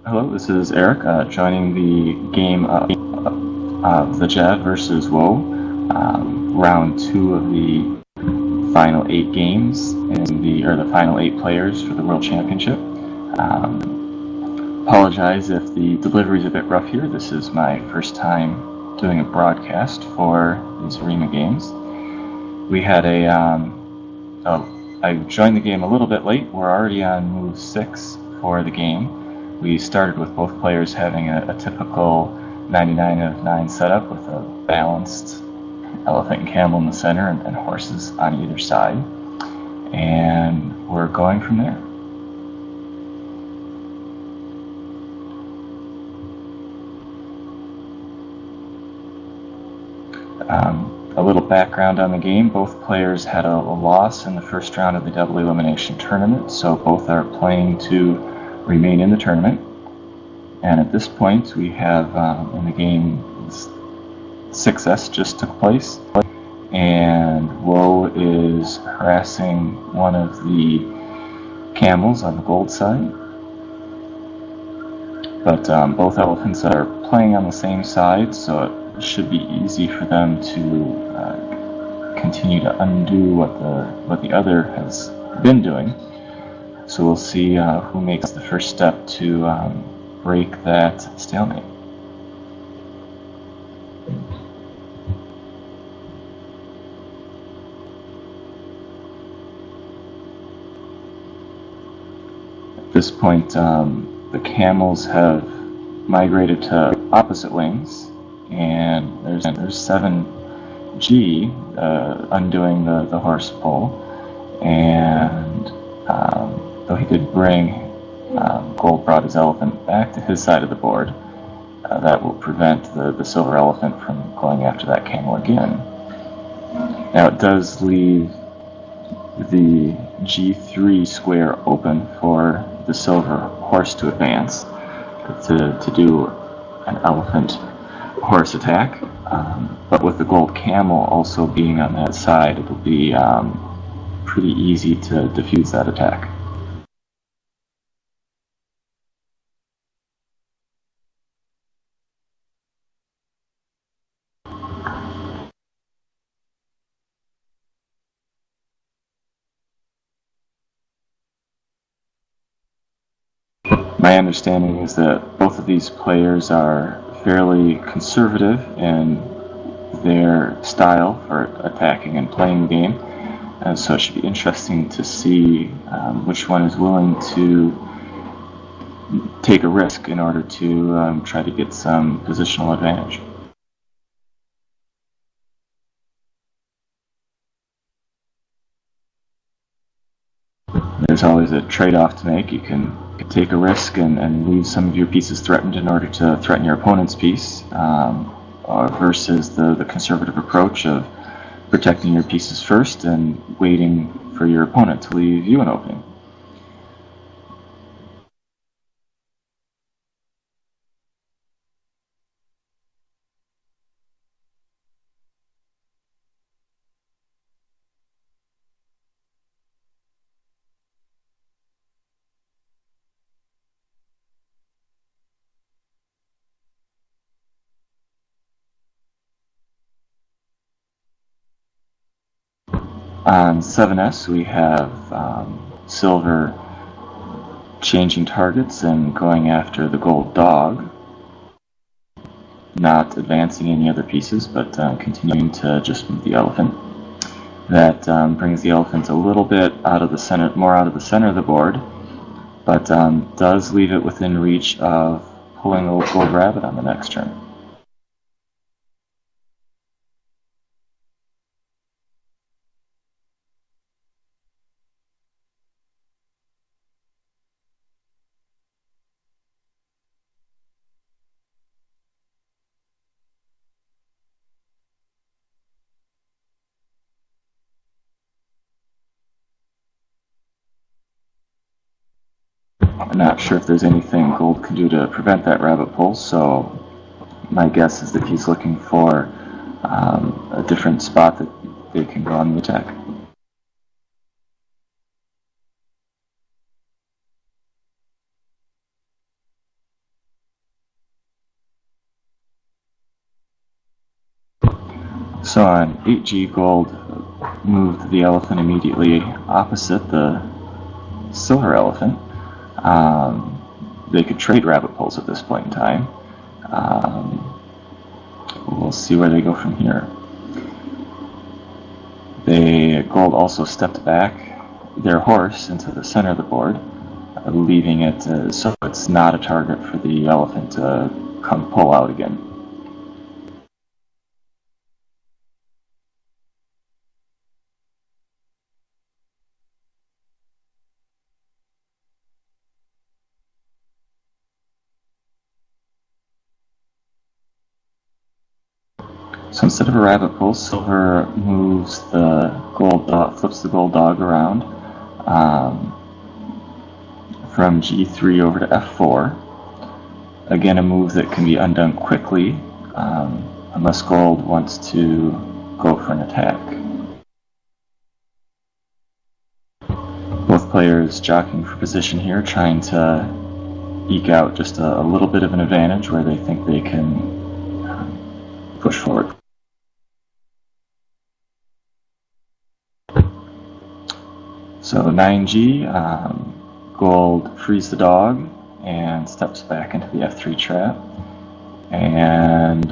Hello, this is Eric, joining the game of the Jav versus Woe, round 2 of the final 8 games or the final 8 players for the World Championship. Apologize if the delivery is a bit rough here. This is my first time doing a broadcast for these Arimaa games. We had I joined the game a little bit late. We're already on move 6 for the game. We started with both players having a typical 99 of 9 setup with a balanced elephant and camel in the center and horses on either side. And we're going from there. A little background on the game. Both players had a loss in the first round of the double elimination tournament, so both are playing to remain in the tournament. And at this point, we have in the game 6S just took place, and Woe is harassing one of the camels on the gold side. But both elephants are playing on the same side, so it should be easy for them to continue to undo what the other has been doing. So we'll see who makes the first step to break that stalemate. At this point, the camels have migrated to opposite wings, and there's 7G undoing the horse pull, and though he did bring Gold brought his elephant back to his side of the board, that will prevent the silver elephant from going after that camel again. Now it does leave the G3 square open for the silver horse to advance to do an elephant horse attack, but with the gold camel also being on that side, it'll be pretty easy to defuse that attack. My understanding is that both of these players are fairly conservative in their style for attacking and playing the game, and so it should be interesting to see which one is willing to take a risk in order to try to get some positional advantage. There's always a trade-off to make. You can take a risk and leave some of your pieces threatened in order to threaten your opponent's piece, versus the conservative approach of protecting your pieces first and waiting for your opponent to leave you an opening. On 7S, we have silver changing targets and going after the gold dog, not advancing any other pieces, but continuing to just move the elephant. That brings the elephant a little bit out of the center, more out of the center of the board, but does leave it within reach of pulling a gold rabbit on the next turn. I'm not sure if there's anything gold can do to prevent that rabbit pull, so my guess is that he's looking for a different spot that they can go on the attack. So on 8G, gold moved the elephant immediately opposite the silver elephant. They could trade rabbit poles at this point in time. We'll see where they go from here. Gold also stepped back their horse into the center of the board, leaving it so it's not a target for the elephant to come pull out again. So instead of a rabbit pull, silver moves the gold dog, flips the gold dog around from G3 over to F4. Again, a move that can be undone quickly unless gold wants to go for an attack. Both players jockeying for position here, trying to eke out just a little bit of an advantage where they think they can push forward. So 9G, gold frees the dog and steps back into the F3 trap and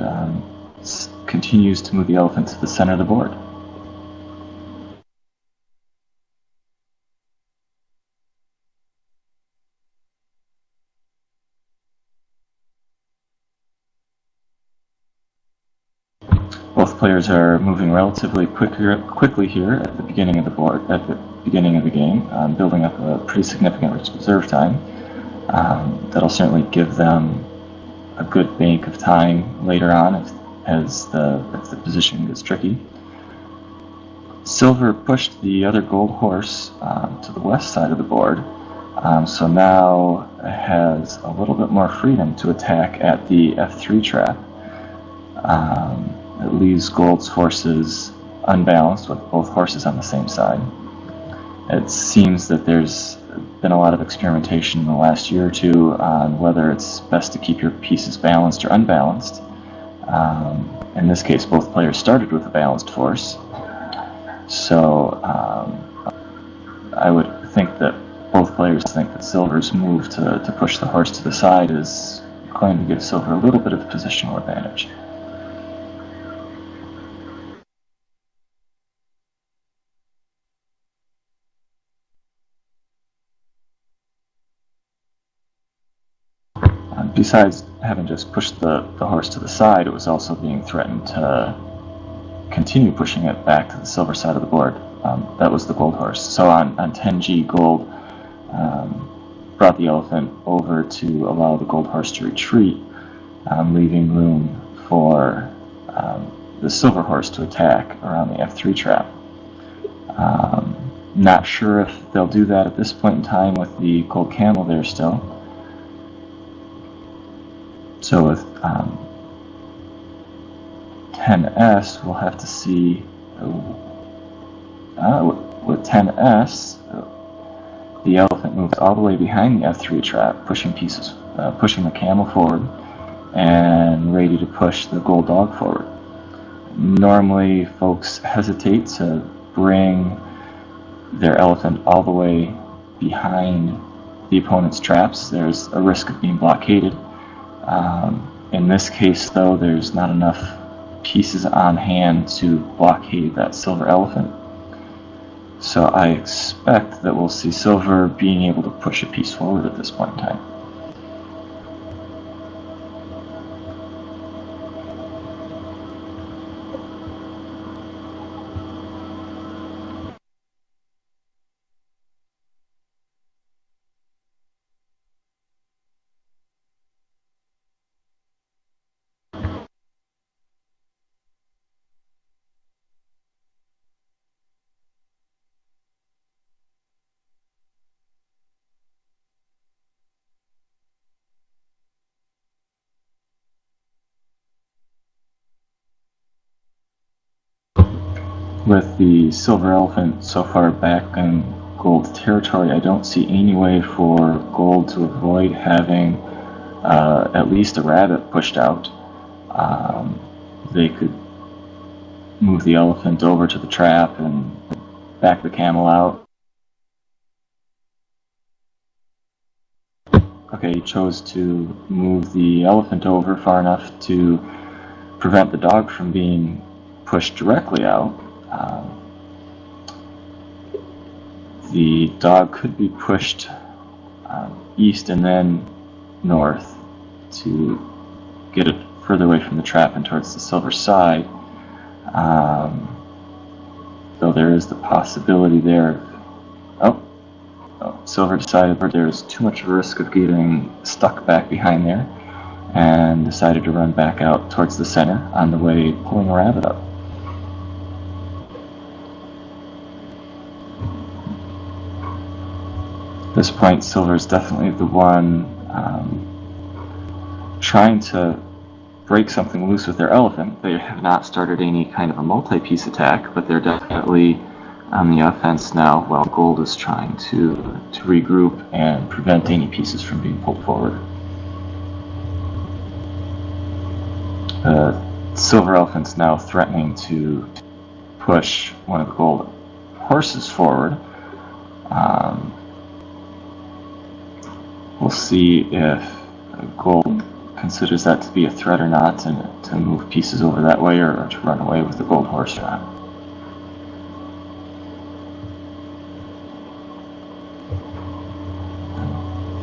continues to move the elephant to the center of the board. Both players are moving relatively quickly here at the beginning of the board, at the beginning of the game, building up a pretty significant reserve time. That'll certainly give them a good bank of time later on as the position gets tricky. Silver pushed the other gold horse to the west side of the board, so now has a little bit more freedom to attack at the F3 trap. It leaves gold's horses unbalanced with both horses on the same side. It seems that there's been a lot of experimentation in the last year or two on whether it's best to keep your pieces balanced or unbalanced. In this case, both players started with a balanced force. So I would think that both players think that silver's move to push the horse to the side is going to give silver a little bit of positional advantage. Besides having just pushed the horse to the side, it was also being threatened to continue pushing it back to the silver side of the board. That was the gold horse. So on 10G, gold brought the elephant over to allow the gold horse to retreat, leaving room for the silver horse to attack around the F3 trap. Not sure if they'll do that at this point in time with the gold camel there still. So with 10S, we'll have to see. With 10S, the elephant moves all the way behind the F3 trap, pushing the camel forward, and ready to push the gold dog forward. Normally, folks hesitate to bring their elephant all the way behind the opponent's traps. There's a risk of being blockaded. In this case, though, there's not enough pieces on hand to blockade that silver elephant. So I expect that we'll see silver being able to push a piece forward at this point in time. With the silver elephant so far back in gold territory, I don't see any way for gold to avoid having at least a rabbit pushed out. They could move the elephant over to the trap and back the camel out. Okay, he chose to move the elephant over far enough to prevent the dog from being pushed directly out. The dog could be pushed east and then north to get it further away from the trap and towards the silver side, though there is the possibility there. Silver decided that there's too much risk of getting stuck back behind there and decided to run back out towards the center, on the way pulling a rabbit up. At this point, Silver is definitely the one trying to break something loose with their elephant. They have not started any kind of a multi-piece attack, but they're definitely on the offense now, while Gold is trying to regroup and prevent any pieces from being pulled forward. Silver Elephant's now threatening to push one of the Gold horses forward. We'll see if Gold considers that to be a threat or not, and to move pieces over that way, or to run away with the Gold horse or not.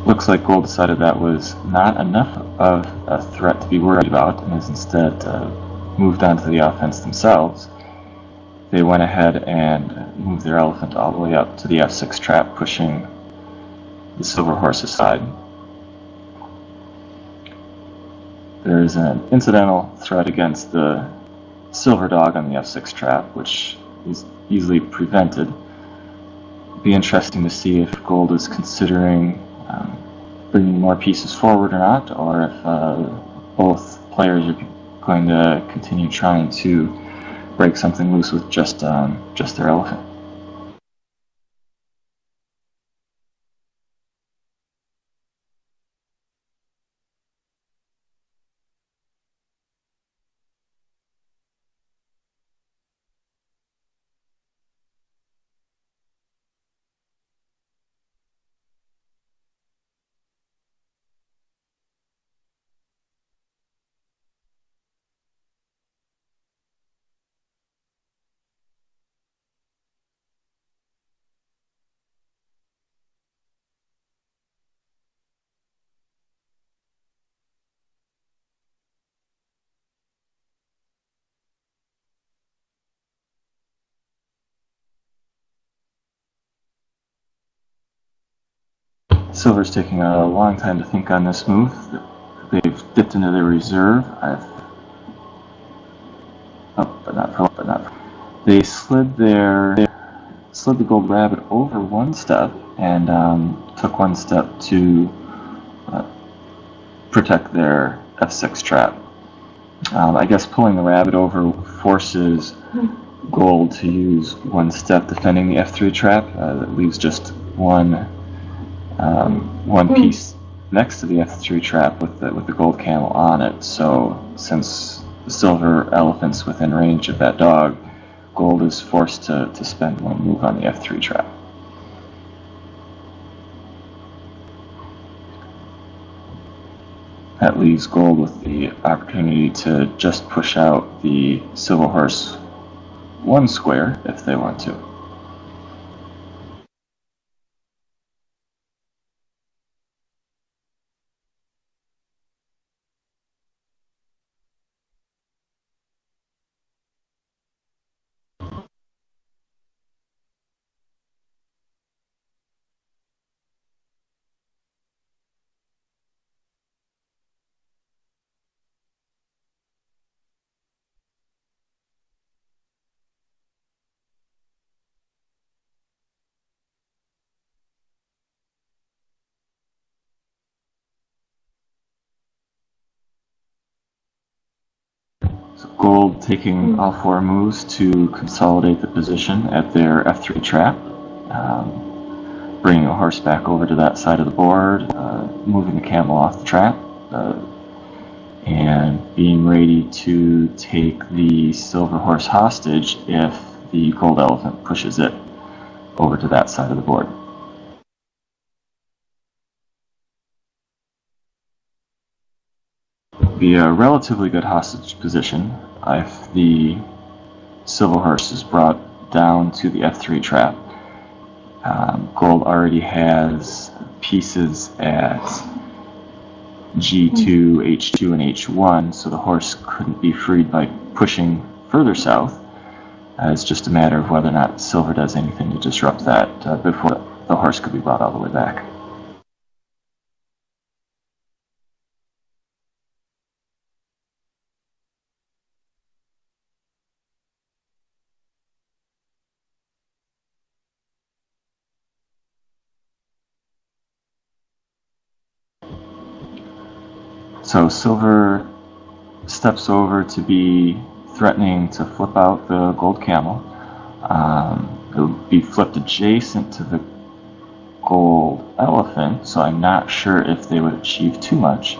Looks like Gold decided that was not enough of a threat to be worried about, and has instead moved on to the offense themselves. They went ahead and moved their elephant all the way up to the F6 trap, pushing the silver horse aside. There is an incidental threat against the silver dog on the F6 trap, which is easily prevented. It'd be interesting to see if Gold is considering bringing more pieces forward or not, or if both players are going to continue trying to break something loose with just their elephant. Silver's taking a long time to think on this move. They've dipped into their reserve. They slid the Gold Rabbit over one step and took one step to protect their F6 trap. I guess pulling the rabbit over forces Gold to use one step defending the F3 trap. That leaves just one piece next to the F3 trap with the Gold camel on it. So since the silver elephant's within range of that dog, Gold is forced to spend one move on the F3 trap. That leaves Gold with the opportunity to just push out the silver horse one square if they want to. So Gold taking all four moves to consolidate the position at their F3 trap, bringing a horse back over to that side of the board, moving the camel off the trap, and being ready to take the silver horse hostage if the gold elephant pushes it over to that side of the board. Be a relatively good hostage position if the silver horse is brought down to the F3 trap. Gold already has pieces at G2, H2, and H1, so the horse couldn't be freed by pushing further south. It's just a matter of whether or not silver does anything to disrupt that before the horse could be brought all the way back. So silver steps over to be threatening to flip out the gold camel. It would be flipped adjacent to the gold elephant, so I'm not sure if they would achieve too much,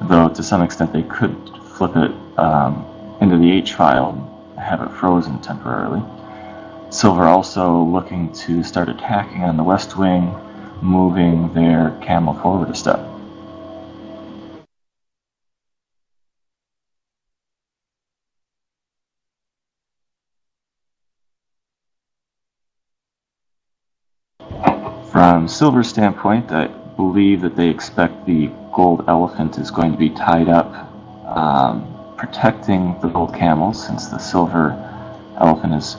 though to some extent they could flip it into the H file and have it frozen temporarily. Silver also looking to start attacking on the west wing, moving their camel forward a step. From Silver's standpoint, I believe that they expect the gold elephant is going to be tied up, protecting the gold camel, since the silver elephant is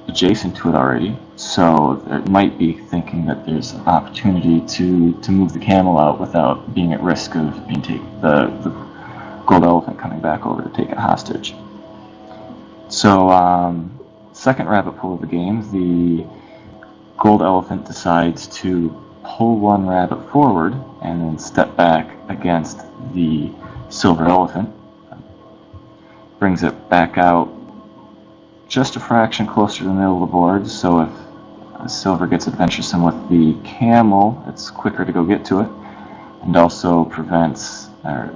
adjacent to it already. So it might be thinking that there's an opportunity to move the camel out without being at risk of being the gold elephant coming back over to take it hostage. So second rabbit pull of the game, the gold elephant decides to pull one rabbit forward and then step back against the silver elephant. Brings it back out just a fraction closer to the middle of the board, so if silver gets adventuresome with the camel, it's quicker to go get to it, and also prevents or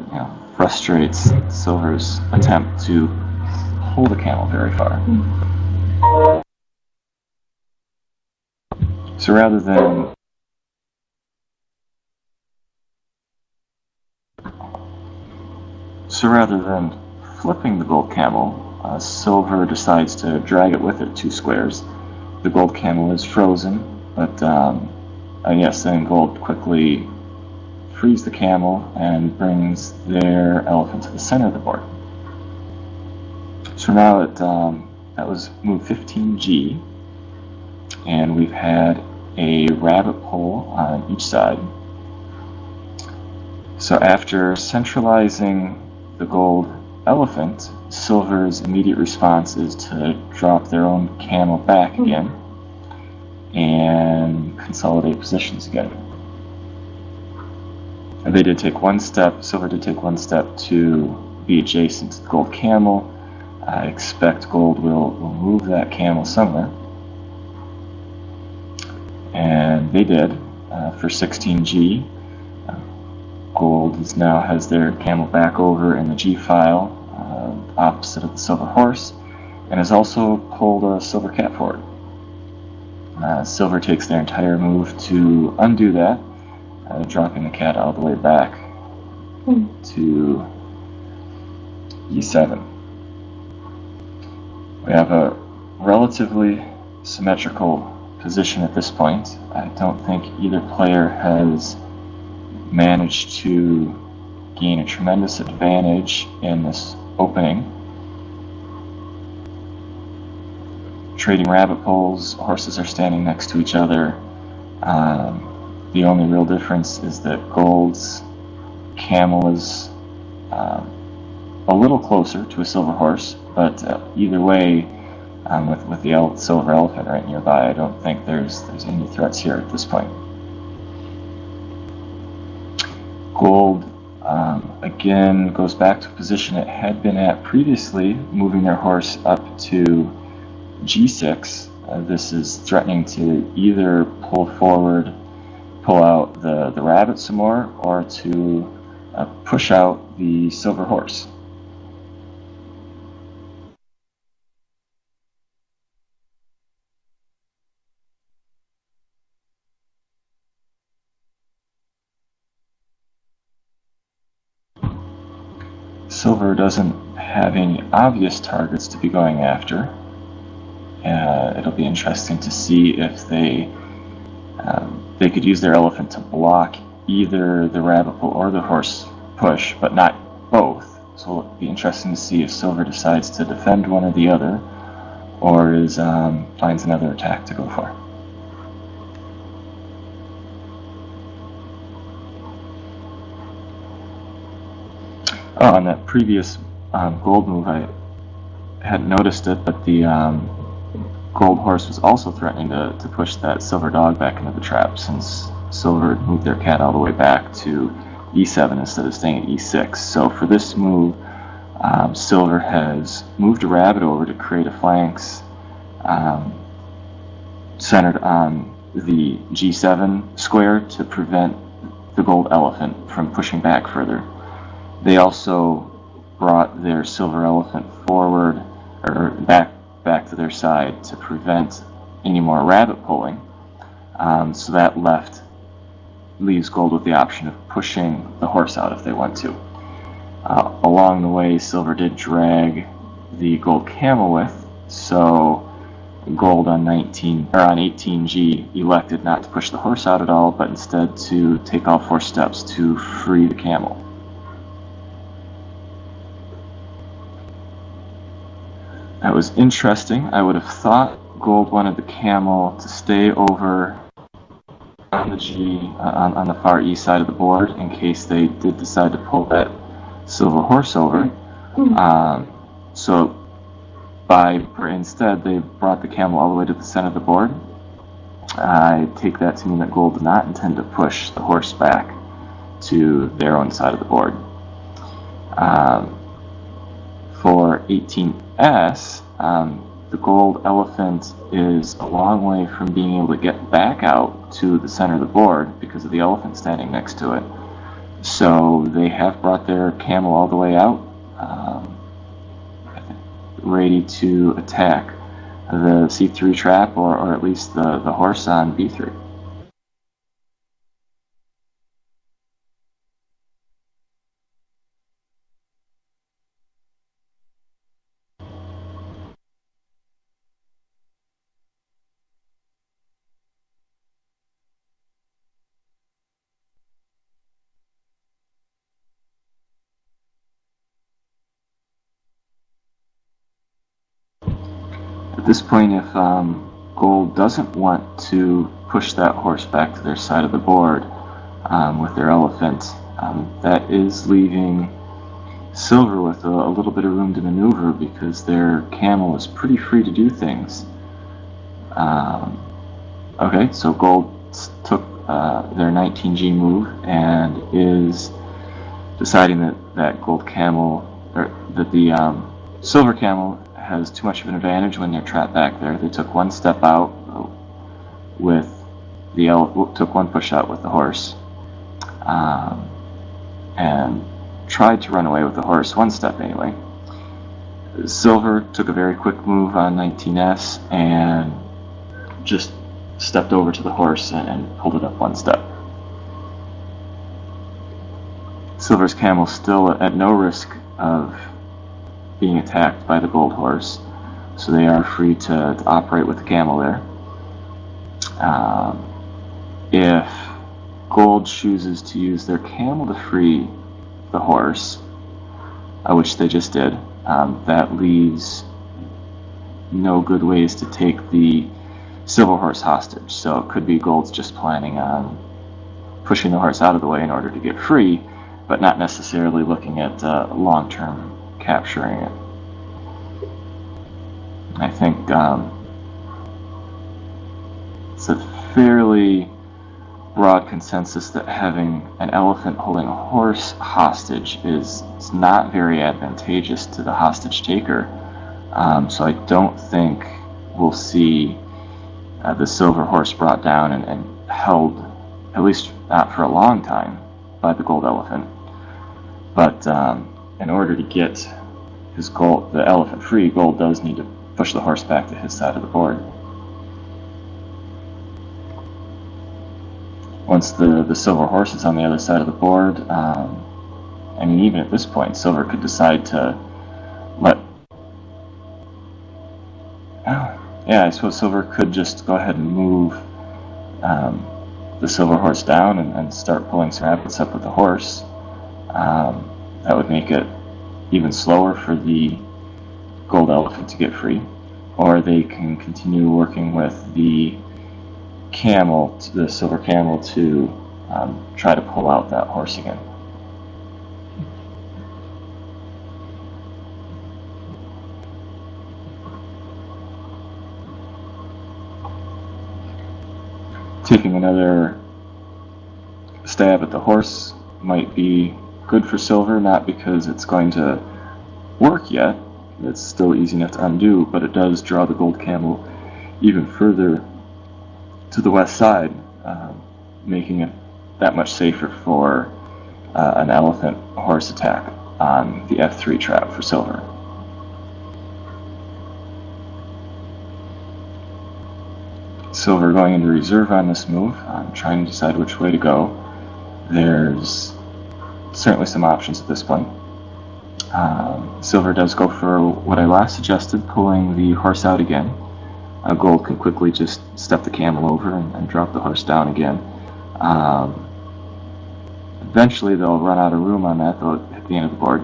frustrates silver's attempt to pull the camel very far. So rather than flipping the gold camel, silver decides to drag it with it 2 squares. The gold camel is frozen, but then gold quickly frees the camel and brings their elephant to the center of the board. So now that was move 15G, and we've had a rabbit pull on each side. So after centralizing the gold elephant, silver's immediate response is to drop their own camel back again and consolidate positions again. And they did take one step, silver did take one step to be adjacent to the gold camel. I expect gold will move that camel somewhere. And they did for 16G. Gold now has their camel back over in the G file, opposite of the silver horse, and has also pulled a silver cat forward. Silver takes their entire move to undo that, dropping the cat all the way back to E7. We have a relatively symmetrical position at this point. I don't think either player has managed to gain a tremendous advantage in this opening. Trading rabbit pulls, horses are standing next to each other. The only real difference is that gold's camel is a little closer to a silver horse, but either way, with the silver elephant right nearby, I don't think there's any threats here at this point. Gold again goes back to a position it had been at previously, moving their horse up to G6. This is threatening to either pull forward, pull out the rabbit some more, or to push out the silver horse. Silver doesn't have any obvious targets to be going after. It'll be interesting to see if they could use their elephant to block either the rabbit pull or the horse push, but not both. So it'll be interesting to see if Silver decides to defend one or the other, or finds another attack to go for. Oh, on that previous gold move, I hadn't noticed it, but the gold horse was also threatening to push that silver dog back into the trap, since Silver had moved their cat all the way back to e7 instead of staying at e6. So for this move, Silver has moved a rabbit over to create a flanks centered on the g7 square to prevent the gold elephant from pushing back further. They also brought their silver elephant forward, or back to their side, to prevent any more rabbit pulling. So that leaves gold with the option of pushing the horse out if they want to. Along the way, Silver did drag the gold camel with, so gold on 18G elected not to push the horse out at all, but instead to take all 4 steps to free the camel. That was interesting. I would have thought gold wanted the camel to stay over on the on the far east side of the board in case they did decide to pull that silver horse over. Instead, they brought the camel all the way to the center of the board. I take that to mean that gold did not intend to push the horse back to their own side of the board. For 18S, the gold elephant is a long way from being able to get back out to the center of the board because of the elephant standing next to it. So they have brought their camel all the way out, ready to attack the C3 trap, or at least the horse on B3. At this point, if gold doesn't want to push that horse back to their side of the board with their elephant, that is leaving Silver with a little bit of room to maneuver because their camel is pretty free to do things. Okay, so gold took their 19G move and is deciding that gold camel, or that the silver camel has too much of an advantage when they're trapped back there. They took one step out with took one push out with the horse, and tried to run away with the horse, one step anyway. Silver took a very quick move on 19S and just stepped over to the horse and pulled it up one step. Silver's camel still at no risk of being attacked by the gold horse, so they are free to operate with the camel there. If gold chooses to use their camel to free the horse, which they just did, that leaves no good ways to take the silver horse hostage. So it could be gold's just planning on pushing the horse out of the way in order to get free, but not necessarily looking at long-term capturing it. I think it's a fairly broad consensus that having an elephant holding a horse hostage is not very advantageous to the hostage taker. So I don't think we'll see the silver horse brought down and held, at least not for a long time, by the gold elephant. But in order to get the elephant free, Gold does need to push the horse back to his side of the board. Once the silver horse is on the other side of the board, I mean, even at this point, Silver could decide to let... yeah, I suppose Silver could just go ahead and move the silver horse down and start pulling some rabbits up with the horse. That would make it even slower for the gold elephant to get free. Or they can continue working with the camel, the silver camel, to try to pull out that horse again. Taking another stab at the horse might be good for Silver, not because it's going to work yet, it's still easy enough to undo, but it does draw the gold camel even further to the west side, making it that much safer for an elephant horse attack on the F3 trap for Silver. Silver going into reserve on this move, trying to decide which way to go. There's certainly some options at this point. Silver does go for what I last suggested, pulling the horse out again. Gold can quickly just step the camel over and drop the horse down again. Eventually they'll run out of room on that, they'll hit the end of the board.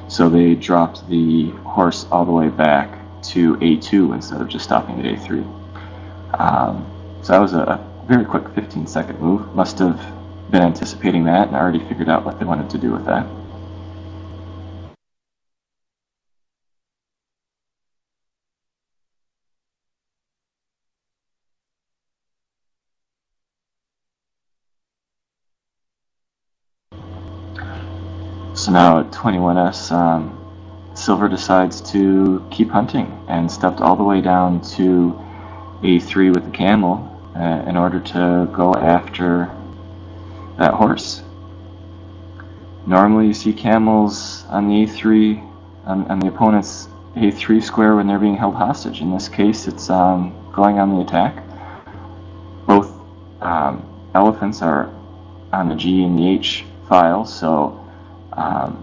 So they dropped the horse all the way back to A2 instead of just stopping at A3. So that was a very quick 15-second move. Must have been anticipating that and already figured out what they wanted to do with that. So now at 21S, Silver decides to keep hunting and stepped all the way down to A3 with the camel in order to go after that horse. Normally you see camels on the A3, on the opponent's A3 square when they're being held hostage. In this case, it's going on the attack. Both elephants are on the G and the H files, so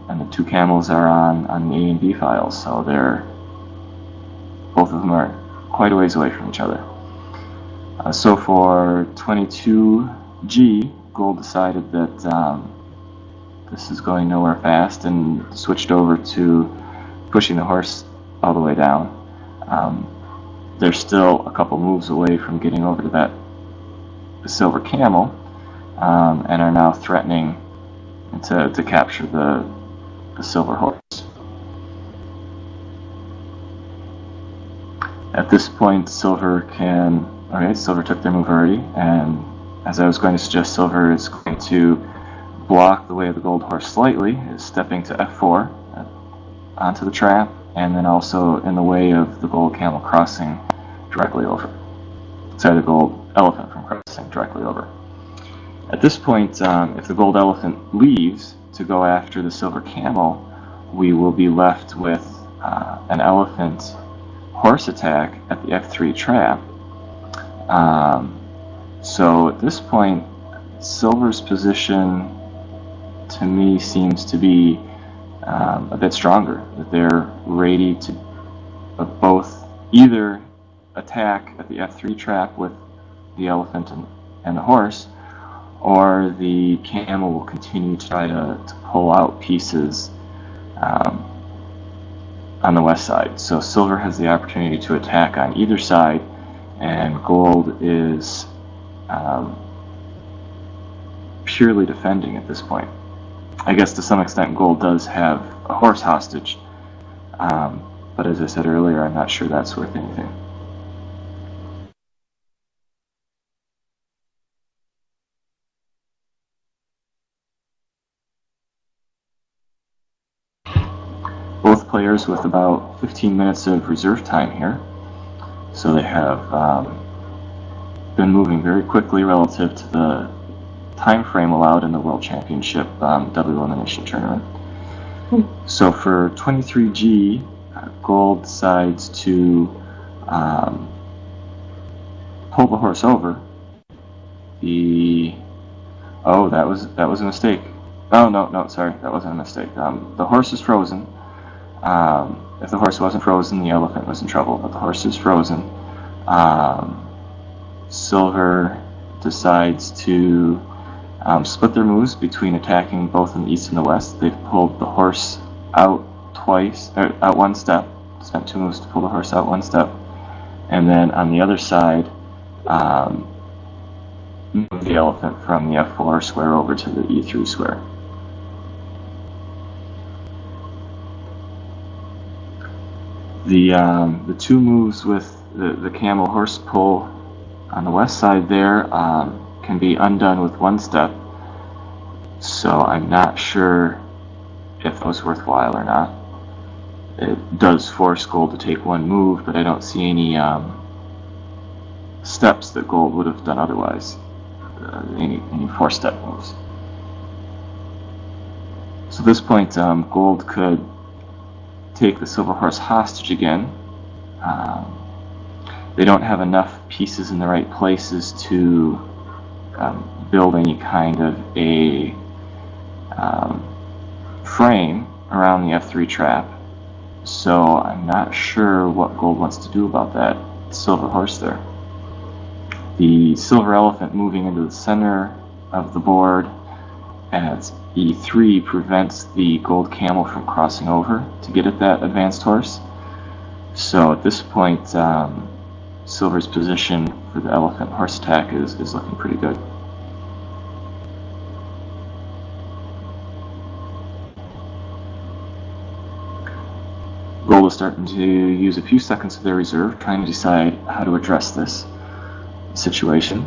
and the two camels are on the A and B files, so both of them are quite a ways away from each other. So for 22G, Gold decided that this is going nowhere fast and switched over to pushing the horse all the way down. They're still a couple moves away from getting over to the silver camel, and are now threatening to capture the silver horse. At this point, Silver took their move already, and as I was going to suggest, Silver is going to block the way of the gold horse slightly, is stepping to F4 onto the trap, and then also in the way of the gold camel crossing directly over. Sorry, the gold elephant from crossing directly over. At this point, if the gold elephant leaves to go after the silver camel, we will be left with an elephant horse attack at the F3 trap. So at this point, Silver's position to me seems to be a bit stronger. That they're ready to both either attack at the F3 trap with the elephant and the horse, or the camel will continue to try to pull out pieces on the west side. So Silver has the opportunity to attack on either side, and Gold is purely defending at this point. I guess to some extent Gold does have a horse hostage, but as I said earlier, I'm not sure that's worth anything. Both players with about 15 minutes of reserve time here, so they have been moving very quickly relative to time frame allowed in the World Championship double elimination tournament. So for 23G, Gold decides to pull the horse over. That was a mistake. Oh no, sorry, that wasn't a mistake. The horse is frozen. If the horse wasn't frozen, the elephant was in trouble, but the horse is frozen. Silver decides to split their moves between attacking both in the east and the west. They've pulled the horse out out one step, spent 2 moves to pull the horse out 1 step, and then on the other side, move the elephant from the F4 square over to the E3 square. The 2 moves with the camel horse pull on the west side there can be undone with 1 step, so I'm not sure if that was worthwhile or not. It does force Gold to take 1 move, but I don't see any steps that Gold would have done otherwise, any 4-step moves. So at this point, Gold could take the silver horse hostage again. They don't have enough pieces in the right places to build any kind of a frame around the F3 trap, so I'm not sure what Gold wants to do about that silver horse there. The silver elephant moving into the center of the board as E3 prevents the gold camel from crossing over to get at that advanced horse. So at this point, Silver's position for the elephant horse attack is looking pretty good. Gold is starting to use a few seconds of their reserve, trying to decide how to address this situation.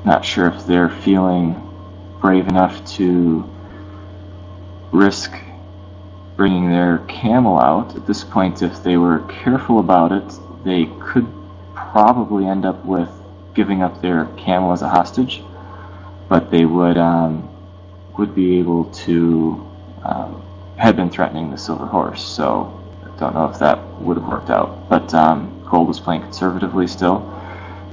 Not sure if they're feeling brave enough to risk bringing their camel out. At this point, if they were careful about it, they could probably end up with giving up their camel as a hostage, but they would be able to had been threatening the silver horse, so I don't know if that would have worked out. But Gold was playing conservatively still.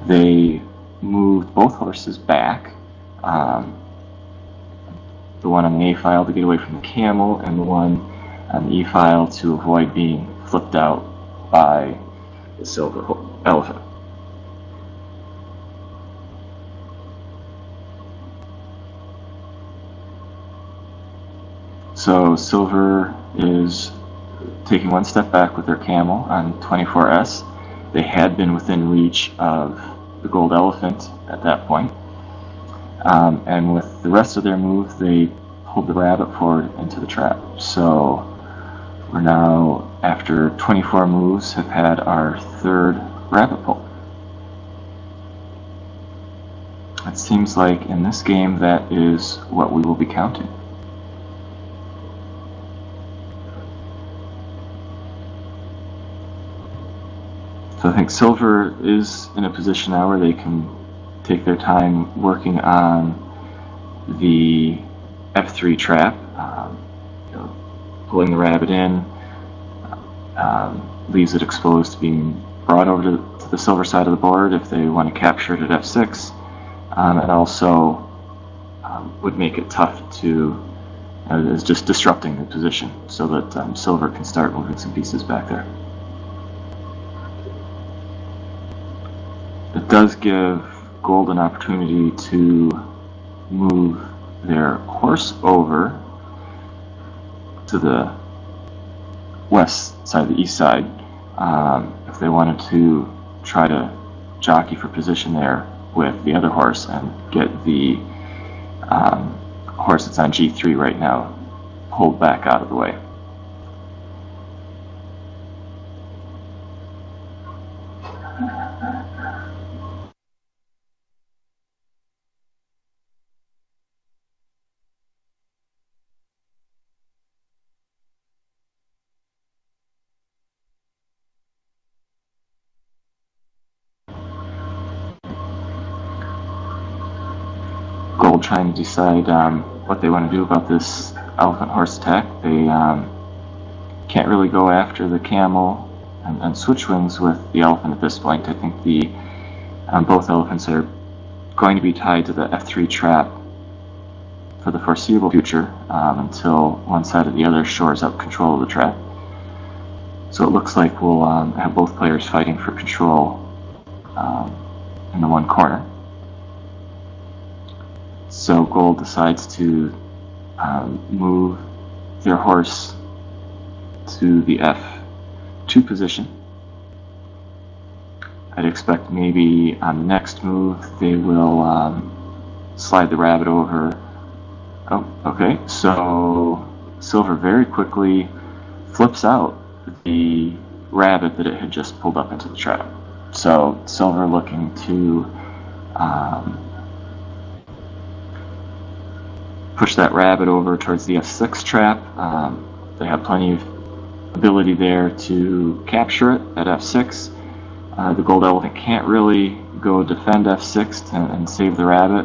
They moved both horses back, the one on the A file to get away from the camel, and the one on the E file to avoid being flipped out by the silver elephant. So Silver is taking 1 step back with their camel on 24S. They had been within reach of the gold elephant at that point. And with the rest of their move, they pulled the rabbit forward into the trap. So we're now, after 24 moves, have had our 3rd rabbit pull. It seems like in this game that is what we will be counting. So I think Silver is in a position now where they can take their time working on the F3 trap, pulling the rabbit in, leaves it exposed to being brought over to the silver side of the board if they want to capture it at F6, and also would make it tough to, is just disrupting the position so that Silver can start moving some pieces back there. It does give Gold an opportunity to move their horse over to the west side, the east side, if they wanted to try to jockey for position there with the other horse and get the horse that's on G3 right now pulled back out of the way. Gold trying to decide what they want to do about this elephant horse attack. They can't really go after the camel and switch wings with the elephant at this point. I think both elephants are going to be tied to the F3 trap for the foreseeable future until one side or the other shores up control of the trap. So it looks like we'll have both players fighting for control in the one corner. So Gold decides to move their horse to the F2 position. I'd expect maybe on the next move they will slide the rabbit over. Oh, okay, so Silver very quickly flips out the rabbit that it had just pulled up into the trap. So Silver looking to push that rabbit over towards the F6 trap. They have plenty of ability there to capture it at F6. The Gold Elephant can't really go defend F6 and save the rabbit,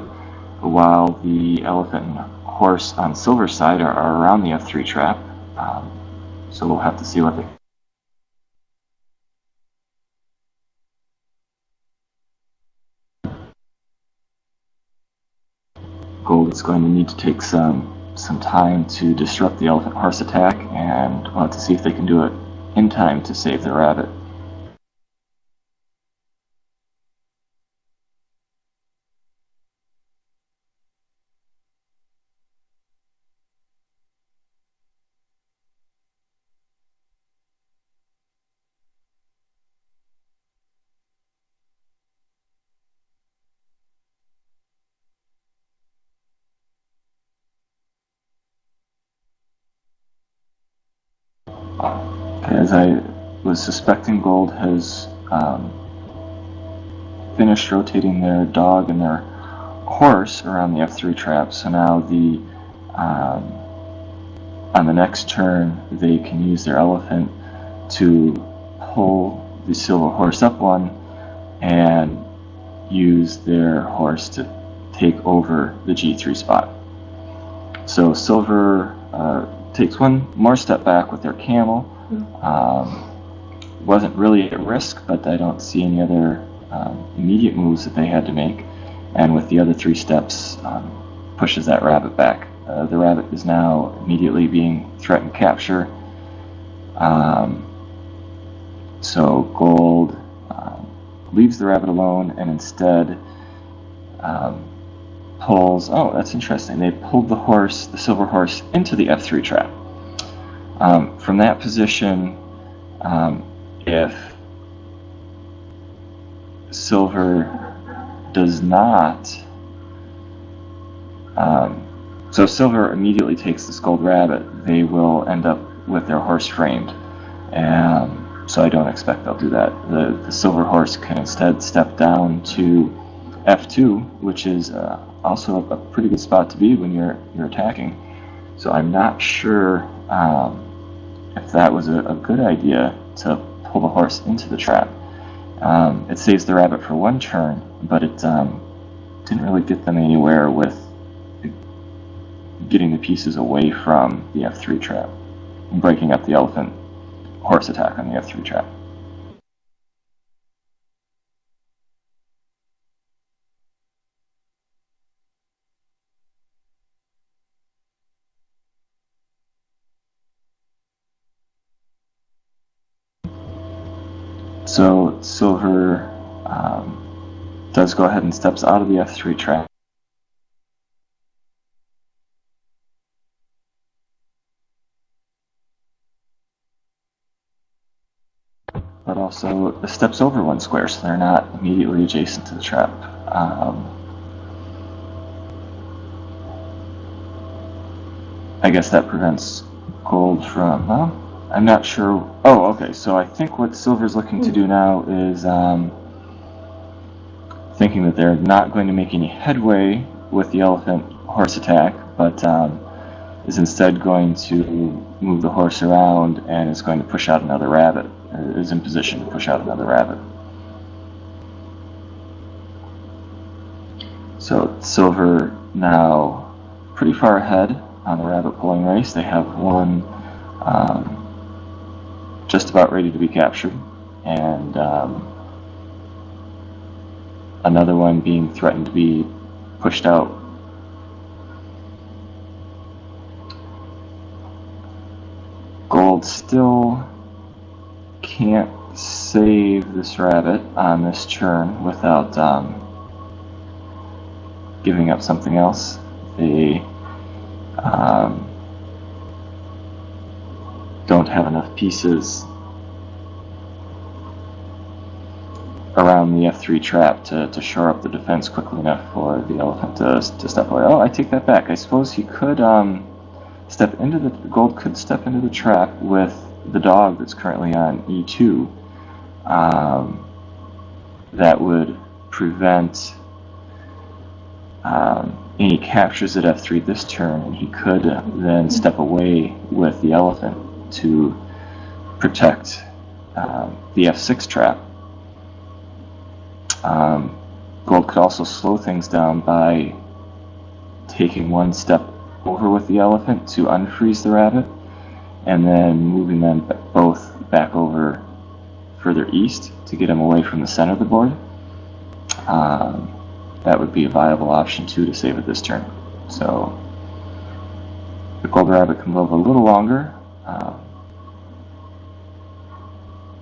while the elephant and horse on Silver's side are around the F3 trap. So we'll have to see what they... Gold is going to need to take some time to disrupt the elephant horse attack, and we'll have to see if they can do it in time to save the rabbit. As I was suspecting, Gold has finished rotating their dog and their horse around the F3 trap, so now on the next turn they can use their elephant to pull the Silver horse up one and use their horse to take over the G3 spot. So Silver takes one more step back with their camel. Wasn't really at risk, but I don't see any other immediate moves that they had to make, and with the other 3 steps pushes that rabbit back. The rabbit is now immediately being threatened capture, so Gold leaves the rabbit alone and instead pulls... Oh, that's interesting. They pulled the Silver horse into the F3 trap. From that position, if Silver does not... so Silver immediately takes this Gold rabbit, they will end up with their horse framed. So I don't expect they'll do that. The Silver horse can instead step down to F2, which is also a pretty good spot to be when you're attacking. So I'm not sure if that was a good idea to pull the horse into the trap. It saves the rabbit for one turn, but it didn't really get them anywhere with getting the pieces away from the F3 trap and breaking up the elephant horse attack on the F3 trap. So Silver does go ahead and steps out of the F3 trap. But also steps over 1 square, so they're not immediately adjacent to the trap. I guess that prevents Gold from... I'm not sure... Oh, okay, so I think what Silver's looking to do now is thinking that they're not going to make any headway with the elephant horse attack, but is instead going to move the horse around and is going to push out another rabbit, or is in position to push out another rabbit. So Silver now pretty far ahead on the rabbit pulling race. They have one just about ready to be captured, and another one being threatened to be pushed out. Gold still can't save this rabbit on this turn without giving up something else. They don't have enough pieces around the F3 trap to shore up the defense quickly enough for the elephant to step away. Oh, I take that back. I suppose he could step into the Gold could step into the trap with the dog that's currently on E2. That would prevent any captures at F3 this turn, and he could then step away with the elephant to protect the F6 trap. Gold could also slow things down by taking one step over with the elephant to unfreeze the rabbit, and then moving them both back over further east to get him away from the center of the board. That would be a viable option too to save it this turn. So the gold rabbit can live a little longer,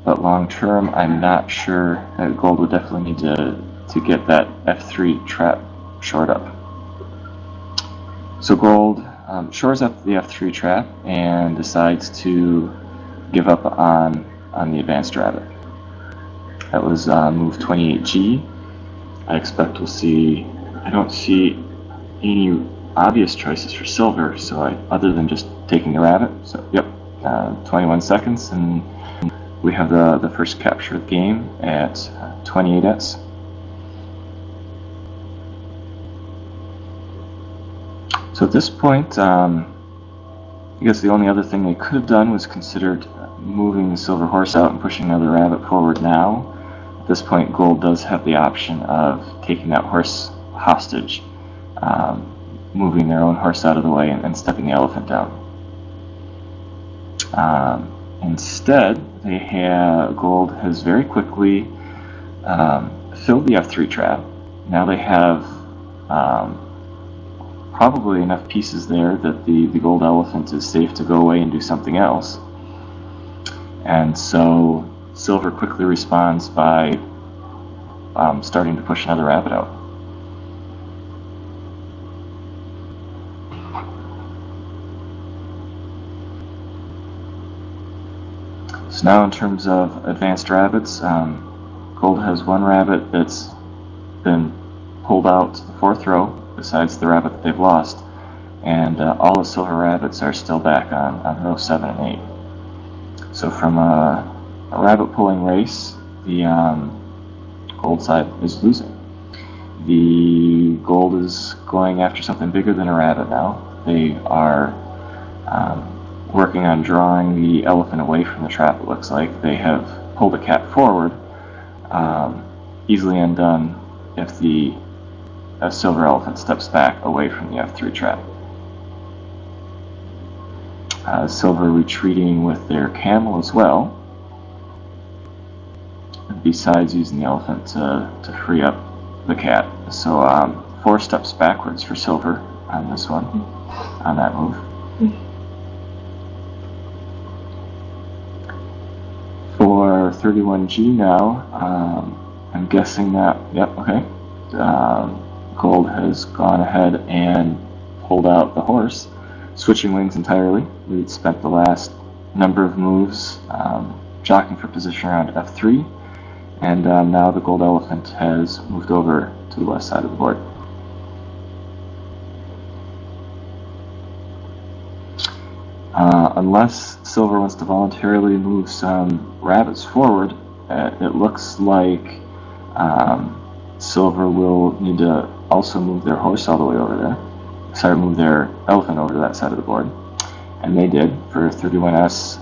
but long term I'm not sure that gold would definitely need to get that F3 trap shored up. So gold shores up the F3 trap and decides to give up on the advanced rabbit. That was move 28G. I expect we'll see, I don't see any obvious choices for silver, so other than just taking the rabbit. So yep, 21 seconds, and we have the first capture of the game at 28S. So at this point, I guess the only other thing they could have done was considered moving the silver horse out and pushing another rabbit forward now. At this point, gold does have the option of taking that horse hostage, moving their own horse out of the way and stepping the elephant down. Instead, gold has very quickly filled the F3 trap. Now they have probably enough pieces there that the gold elephant is safe to go away and do something else. And so silver quickly responds by starting to push another rabbit out. So now in terms of advanced rabbits, gold has one rabbit that's been pulled out to the fourth row, besides the rabbit that they've lost, and all the silver rabbits are still back on row 7 and 8. So from a rabbit pulling race, the gold side is losing. The gold is going after something bigger than a rabbit now. They are working on drawing the elephant away from the trap, it looks like. They have pulled a cat forward, easily undone if the silver elephant steps back away from the F3 trap. Silver retreating with their camel as well, besides using the elephant to free up the cat. So 4 steps backwards for silver on this one, on that move. For 31G now, I'm guessing that, yep, okay. Gold has gone ahead and pulled out the horse, switching wings entirely. We'd spent the last number of moves jockeying for position around F3, and now the gold elephant has moved over to the west side of the board. Unless silver wants to voluntarily move some rabbits forward, it looks like silver will need to also move their horse all the way over there. Sorry, move their elephant over to that side of the board. And they did for 31S.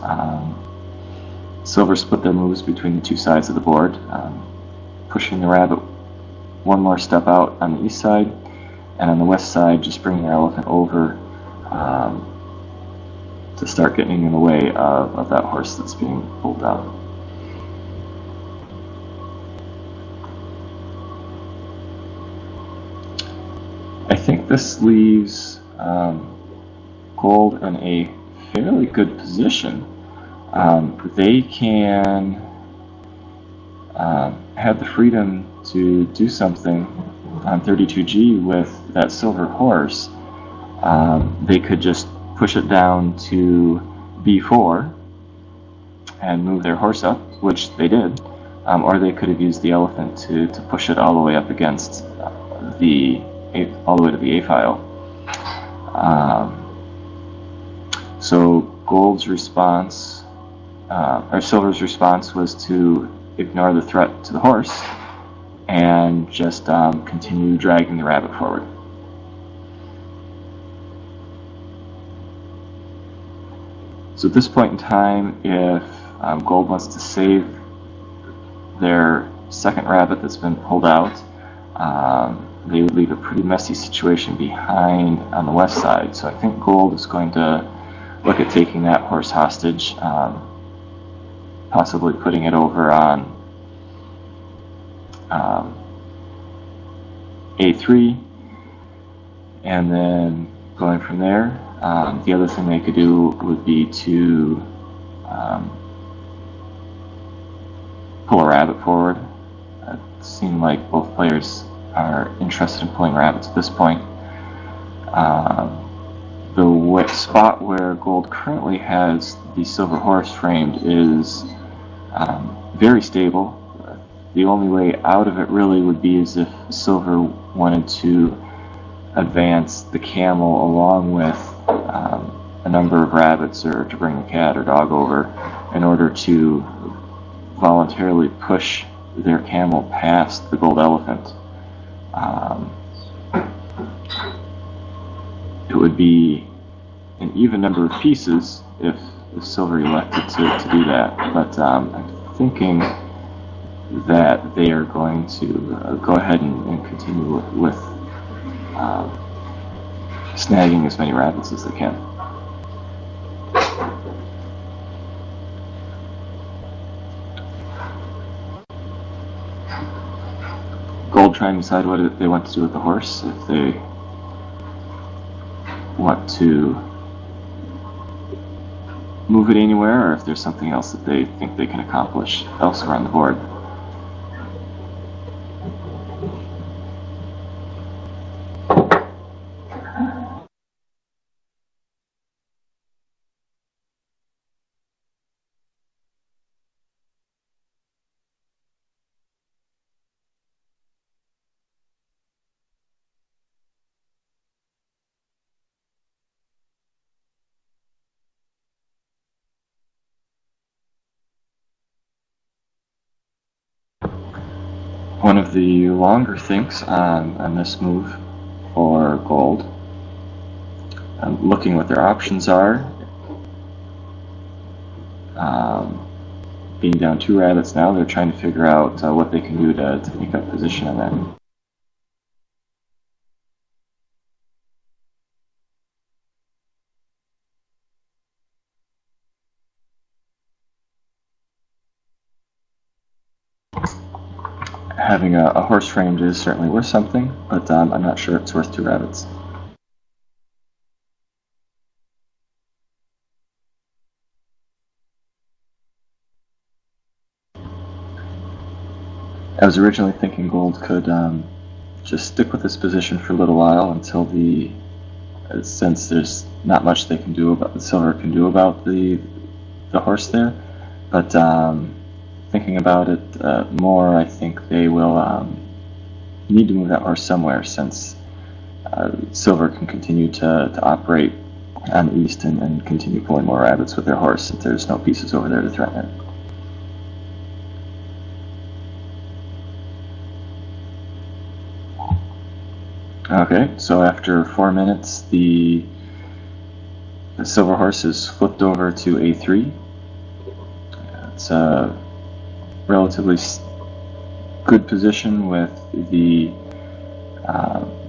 Silver split their moves between the two sides of the board, pushing the rabbit one more step out on the east side, and on the west side, just bring your elephant over to start getting in the way of that horse that's being pulled down. I think this leaves Gold in a fairly good position. They can have the freedom to do something on 32G with that silver horse. They could just push it down to B4 and move their horse up, which they did, or they could have used the elephant to push it all the way up against all the way to the A file. So Gold's response, or Silver's response, was to ignore the threat to the horse and just continue dragging the rabbit forward. So at this point in time, if Gold wants to save their second rabbit that's been pulled out, they would leave a pretty messy situation behind on the west side. So I think Gold is going to look at taking that horse hostage, possibly putting it over on A3, and then going from there. The other thing they could do would be to pull a rabbit forward. It seemed like both players are interested in pulling rabbits at this point. The spot where Gold currently has the silver horse framed is very stable. The only way out of it really would be as if Silver wanted to advance the camel along with a number of rabbits, or to bring the cat or dog over in order to voluntarily push their camel past the gold elephant. It would be an even number of pieces if Silver elected to do that, but I'm thinking that they are going to go ahead and continue with snagging as many rabbits as they can. Gold trying to decide what they want to do with the horse, if they want to move it anywhere, or if there's something else that they think they can accomplish elsewhere on the board. One of the longer thinks on this move for Gold, looking what their options are, being down 2 rabbits now, they're trying to figure out what they can do to make up position on that. Having a horse framed is certainly worth something, but I'm not sure it's worth 2 rabbits. I was originally thinking Gold could just stick with this position for a little while until since there's not much they can do about the Silver can do about the horse there, but thinking about it more, I think they will need to move that horse somewhere, since Silver can continue to operate on the east and continue pulling more rabbits with their horse, since there's no pieces over there to threaten it. Okay, so after 4 minutes, the silver horse is flipped over to A3. It's a relatively good position with the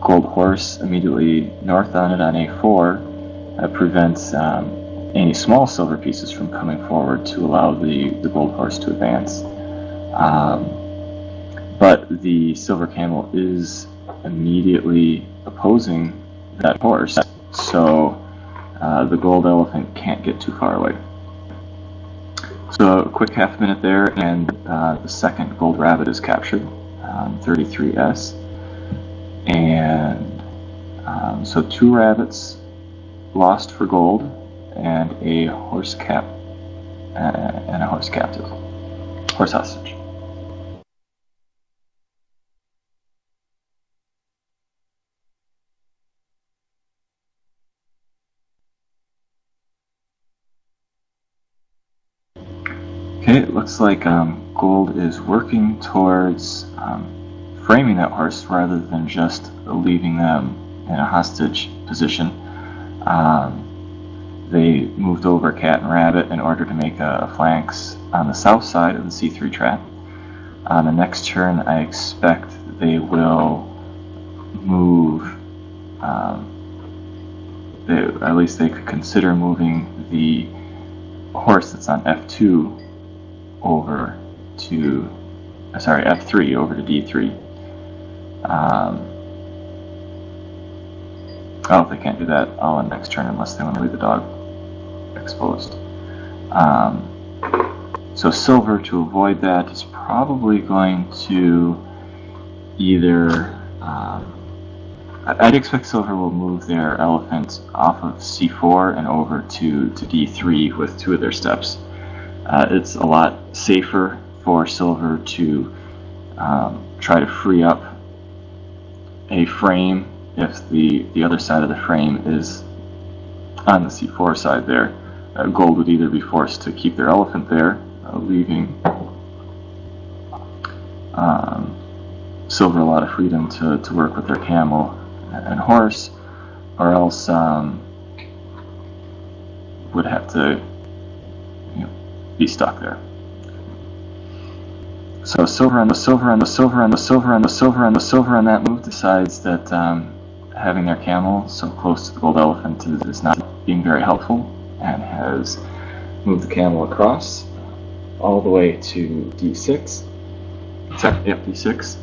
gold horse immediately north on it on A4 prevents any small silver pieces from coming forward to allow the gold horse to advance. But the silver camel is immediately opposing that horse, so the gold elephant can't get too far away. So a quick half minute there, and the second gold rabbit is captured, 33S. And so 2 rabbits lost for gold, and a horse captive, horse hostage. Okay, it looks like gold is working towards framing that horse rather than just leaving them in a hostage position. They moved over cat and rabbit in order to make a phalanx on the south side of the C3 trap. On the next turn, I expect they will move, at least they could consider moving the horse that's on F2 over to, F3 over to D3. Oh, if they can't do that, I'll end next turn unless they want to leave the dog exposed. So silver, to avoid that, is probably going to either... I'd expect silver will move their elephant off of C4 and over to D3 with 2 of their steps. It's a lot safer for silver to try to free up a frame if the other side of the frame is on the C4 side there. Gold would either be forced to keep their elephant there, leaving silver a lot of freedom to work with their camel and horse, or else would have to be stuck there. So silver on that move decides that having their camel so close to the gold elephant is not being very helpful, and has moved the camel across all the way to D6. D6.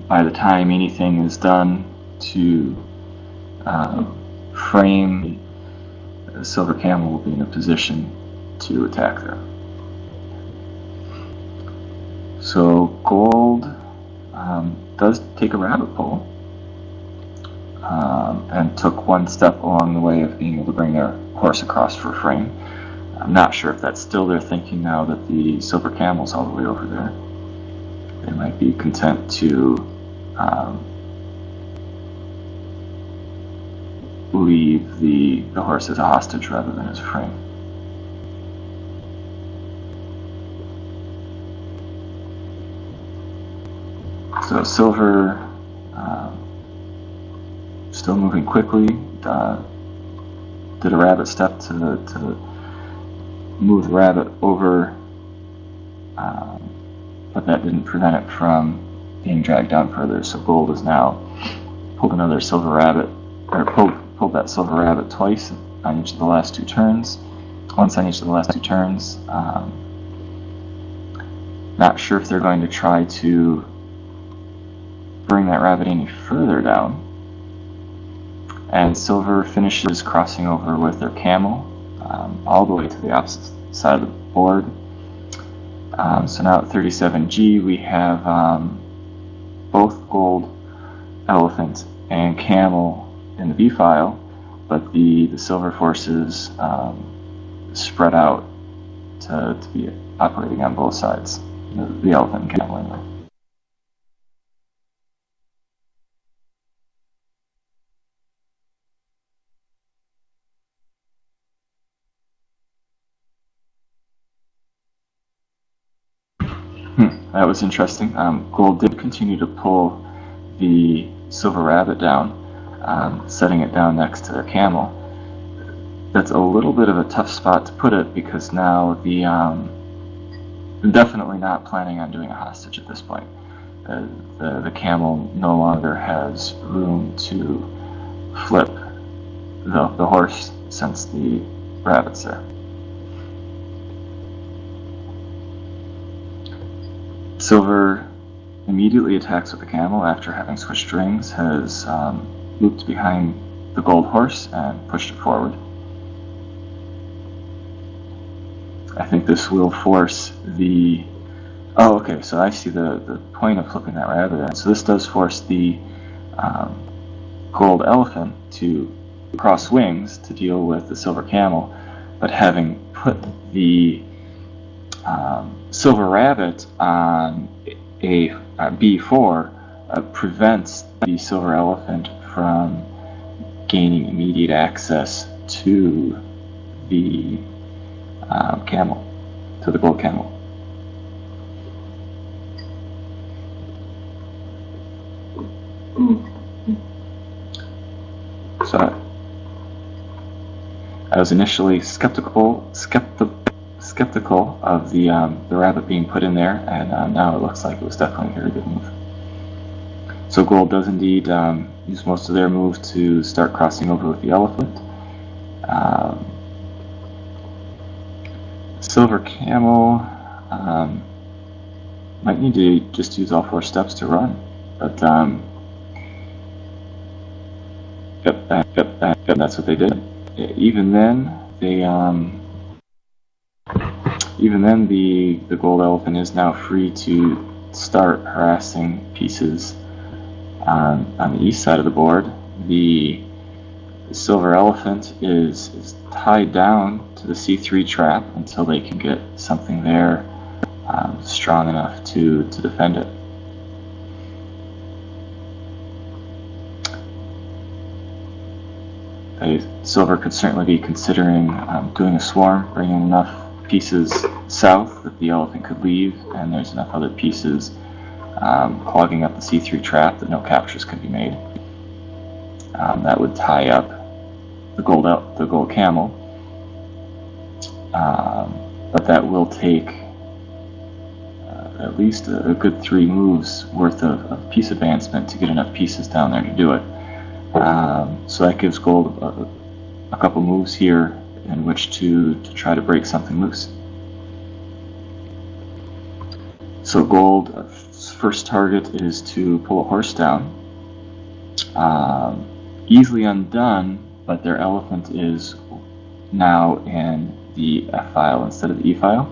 By the time anything is done to frame, the silver camel will be in a position to attack there. So gold does take a rabbit pull, and took 1 step along the way of being able to bring their horse across for a frame. I'm not sure if that's still their thinking now that the silver camel's all the way over there. They might be content to leave the horse as a hostage rather than as a frame. So silver, still moving quickly, did a rabbit step to move the rabbit over, but that didn't prevent it from being dragged down further. So gold has now pulled another silver rabbit, or pulled that silver rabbit twice on each of the last 2 turns. Once on each of the last 2 turns. Not sure if they're going to try to bring that rabbit any further down. And silver finishes crossing over with their camel all the way to the opposite side of the board. So now at 37G we have both gold elephant and camel in the B file, but the silver forces spread out to be operating on both sides, the elephant and camel anyway. That was interesting. Gold did continue to pull the silver rabbit down, setting it down next to their camel. That's a little bit of a tough spot to put it, because now they're definitely not planning on doing a hostage at this point. the camel no longer has room to flip the horse since the rabbit's there. Silver immediately attacks with the camel after having switched strings, has looped behind the gold horse and pushed it forward. I think this will force the... Oh, okay, so I see the point of flipping that rabbit in. So this does force the gold elephant to cross wings to deal with the silver camel, but having put the silver rabbit on a B4 prevents the silver elephant from gaining immediate access to the camel, to the gold camel. So I was initially skeptical of the rabbit being put in there, and now it looks like it was definitely a very good move. So gold does indeed use most of their move to start crossing over with the elephant. Silver camel might need to just use all 4 steps to run, but that's what they did. Even then, the gold elephant is now free to start harassing pieces on the east side of the board. The silver elephant is tied down to the C3 trap until they can get something there strong enough to defend it. Silver could certainly be considering doing a swarm, bringing enough pieces south that the elephant could leave, and there's enough other pieces clogging up the C3 trap that no captures could be made. That would tie up the gold camel, but that will take at least a good 3 moves worth of piece advancement to get enough pieces down there to do it. So that gives gold a couple moves here in which to try to break something loose. So gold's first target is to pull a horse down. Easily undone, but their elephant is now in the F file instead of the E file.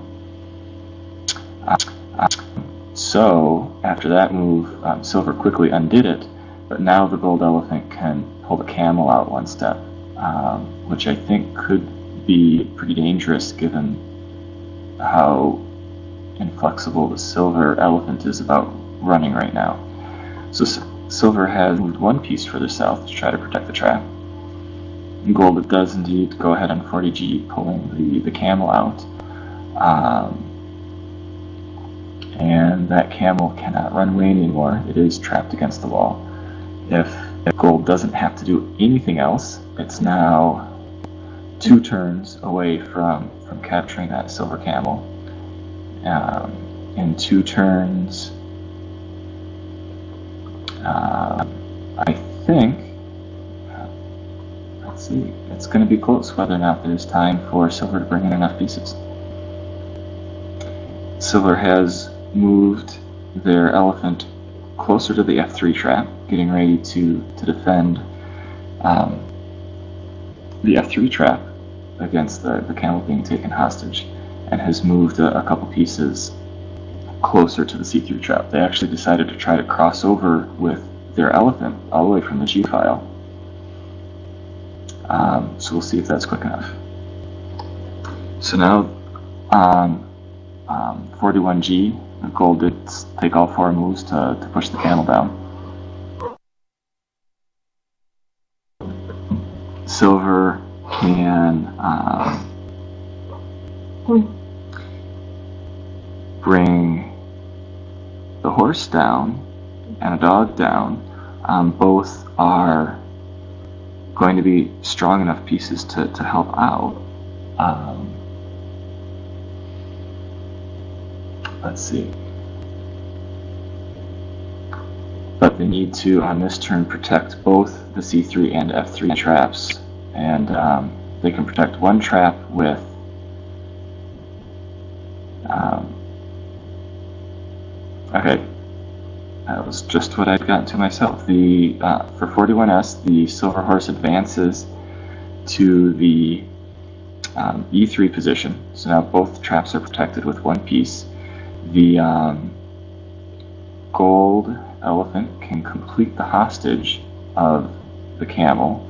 So after that move, silver quickly undid it, but now the gold elephant can pull the camel out 1 step, which I think could be pretty dangerous given how inflexible the silver elephant is about running right now. So silver has moved 1 piece further south to try to protect the trap. And gold does indeed go ahead on 40G, pulling the camel out. And that camel cannot run away anymore. It is trapped against the wall. If gold doesn't have to do anything else, it's now 2 turns away from capturing that silver camel. In 2 turns, I think, let's see, it's going to be close whether or not there's time for silver to bring in enough pieces. Silver has moved their elephant closer to the F3 trap, getting ready to defend the F3 trap against the camel being taken hostage, and has moved a couple pieces closer to the C3 trap. They actually decided to try to cross over with their elephant all the way from the G file. So we'll see if that's quick enough. So now on 41G, gold did take all 4 moves to push the camel down. Silver can bring the horse down and a dog down. Both are going to be strong enough pieces to help out. Let's see. but they need to, on this turn, protect both the C3 and F3 traps, and they can protect one trap with okay, that was just what I'd gotten to myself. For 41S, the Silver Horse advances to the E3 position, so now both traps are protected with one piece. The Gold Elephant can complete the hostage of the camel,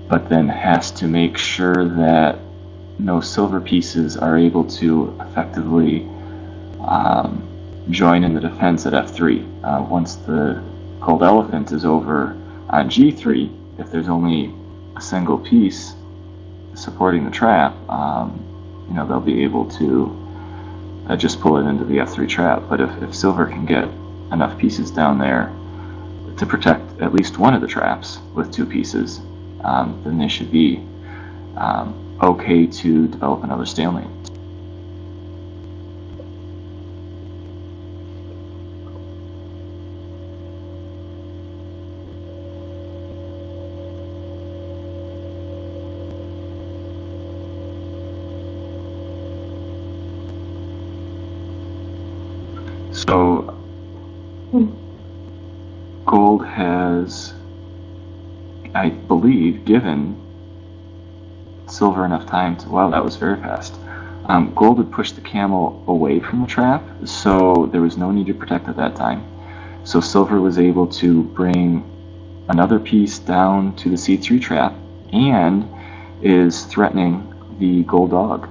but then has to make sure that no silver pieces are able to effectively join in the defense at F3. Once the Gold Elephant is over on G3, if there's only a single piece supporting the trap, they'll be able to just pull it into the F3 trap. But if silver can get enough pieces down there to protect at least one of the traps with two pieces, then they should be okay to develop another stalemate. So Gold has, I believe, given silver enough time to, wow, that was very fast. Gold had pushed the camel away from the trap, so there was no need to protect at that time. So silver was able to bring another piece down to the C3 trap and is threatening the gold dog.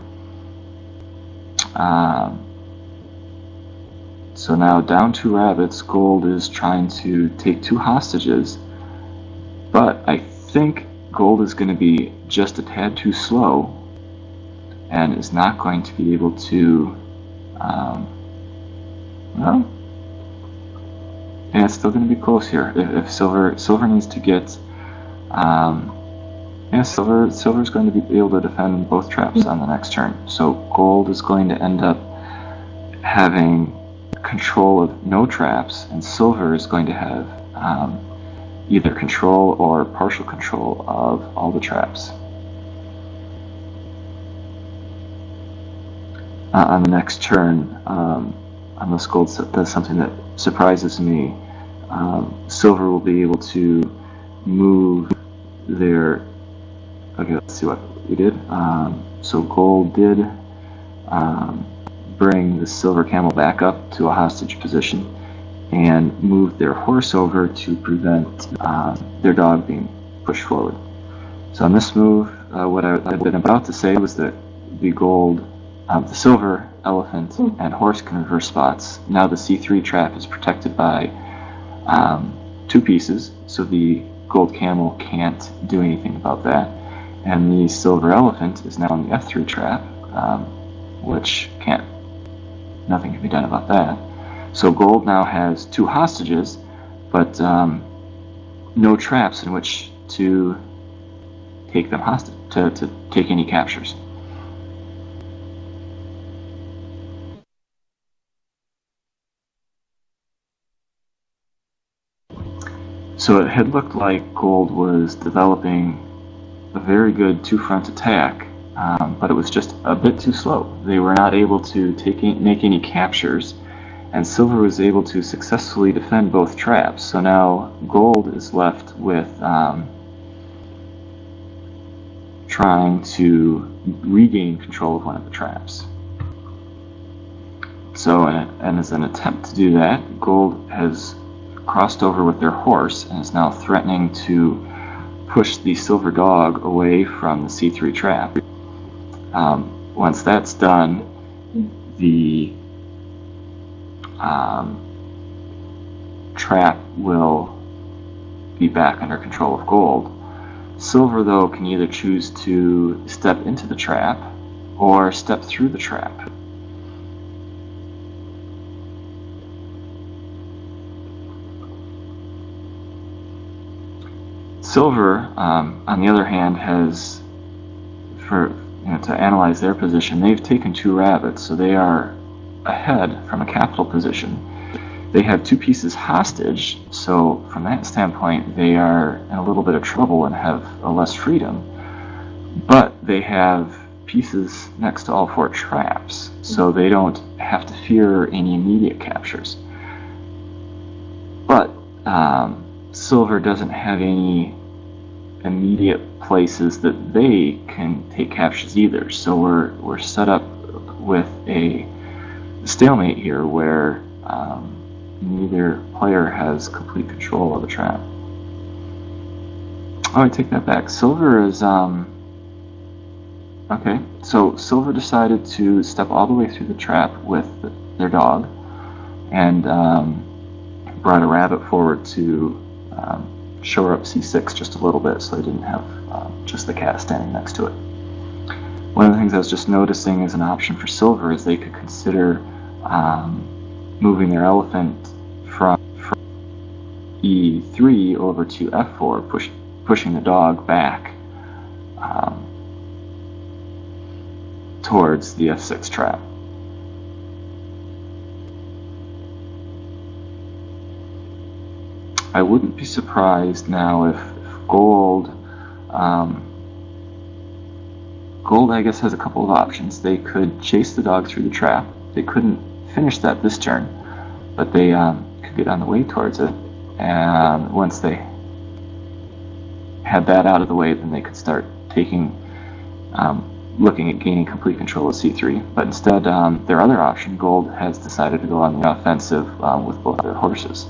So now down 2 rabbits, Gold is trying to take 2 hostages, but I think Gold is going to be just a tad too slow and is not going to be able to, well, yeah, it's still going to be close here. If Silver needs to get, yeah, Silver's going to be able to defend both traps on the next turn. So Gold is going to end up having control of no traps, and Silver is going to have either control or partial control of all the traps. On the next turn, unless Gold does something that surprises me, Silver will be able to move their... Okay, let's see what we did. So Gold did bring the silver camel back up to a hostage position and move their horse over to prevent their dog being pushed forward. So on this move, what I've been about to say was that the silver elephant and horse can reverse spots. Now the C3 trap is protected by 2 pieces, so the gold camel can't do anything about that. And the silver elephant is now in the F3 trap, which nothing can be done about that. So Gold now has 2 hostages, but no traps in which to take them hostage, to take any captures. So it had looked like Gold was developing a very good 2-front attack, but it was just a bit too slow. They were not able to make any captures, and Silver was able to successfully defend both traps. So now Gold is left with trying to regain control of one of the traps. So, and as an attempt to do that, Gold has crossed over with their horse and is now threatening to push the silver dog away from the C3 trap. Once that's done, the trap will be back under control of Gold. Silver, though, can either choose to step into the trap or step through the trap. Silver, on the other hand, has, to analyze their position, they've taken 2 rabbits, so they are ahead from a capital position. They have 2 pieces hostage, so from that standpoint they are in a little bit of trouble and have less freedom. But they have pieces next to all 4 traps, so they don't have to fear any immediate captures. But Silver doesn't have any immediate places that they can take captures either, so we're set up with a stalemate here where neither player has complete control of the trap. Oh, I take that back. Silver is okay, so Silver decided to step all the way through the trap with their dog and brought a rabbit forward to shore up C6 just a little bit so they didn't have just the cat standing next to it. One of the things I was just noticing as an option for Silver is they could consider moving their elephant from E3 over to F4, pushing the dog back towards the F6 trap. I wouldn't be surprised now if Gold, Gold I guess has a couple of options. They could chase the dog through the trap. They couldn't finish that this turn, but they could get on the way towards it, and once they had that out of the way, then they could start looking at gaining complete control of C3. But instead, their other option, Gold has decided to go on the offensive with both their horses.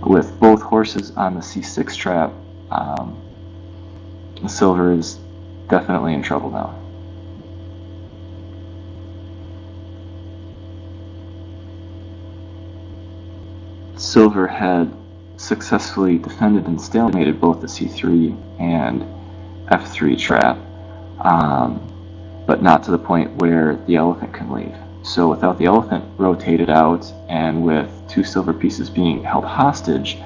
With both horses on the C6 trap, Silver is definitely in trouble now. Silver had successfully defended and stalemated both the C3 and F3 trap, but not to the point where the elephant can leave. So without the elephant rotated out and with 2 silver pieces being held hostage,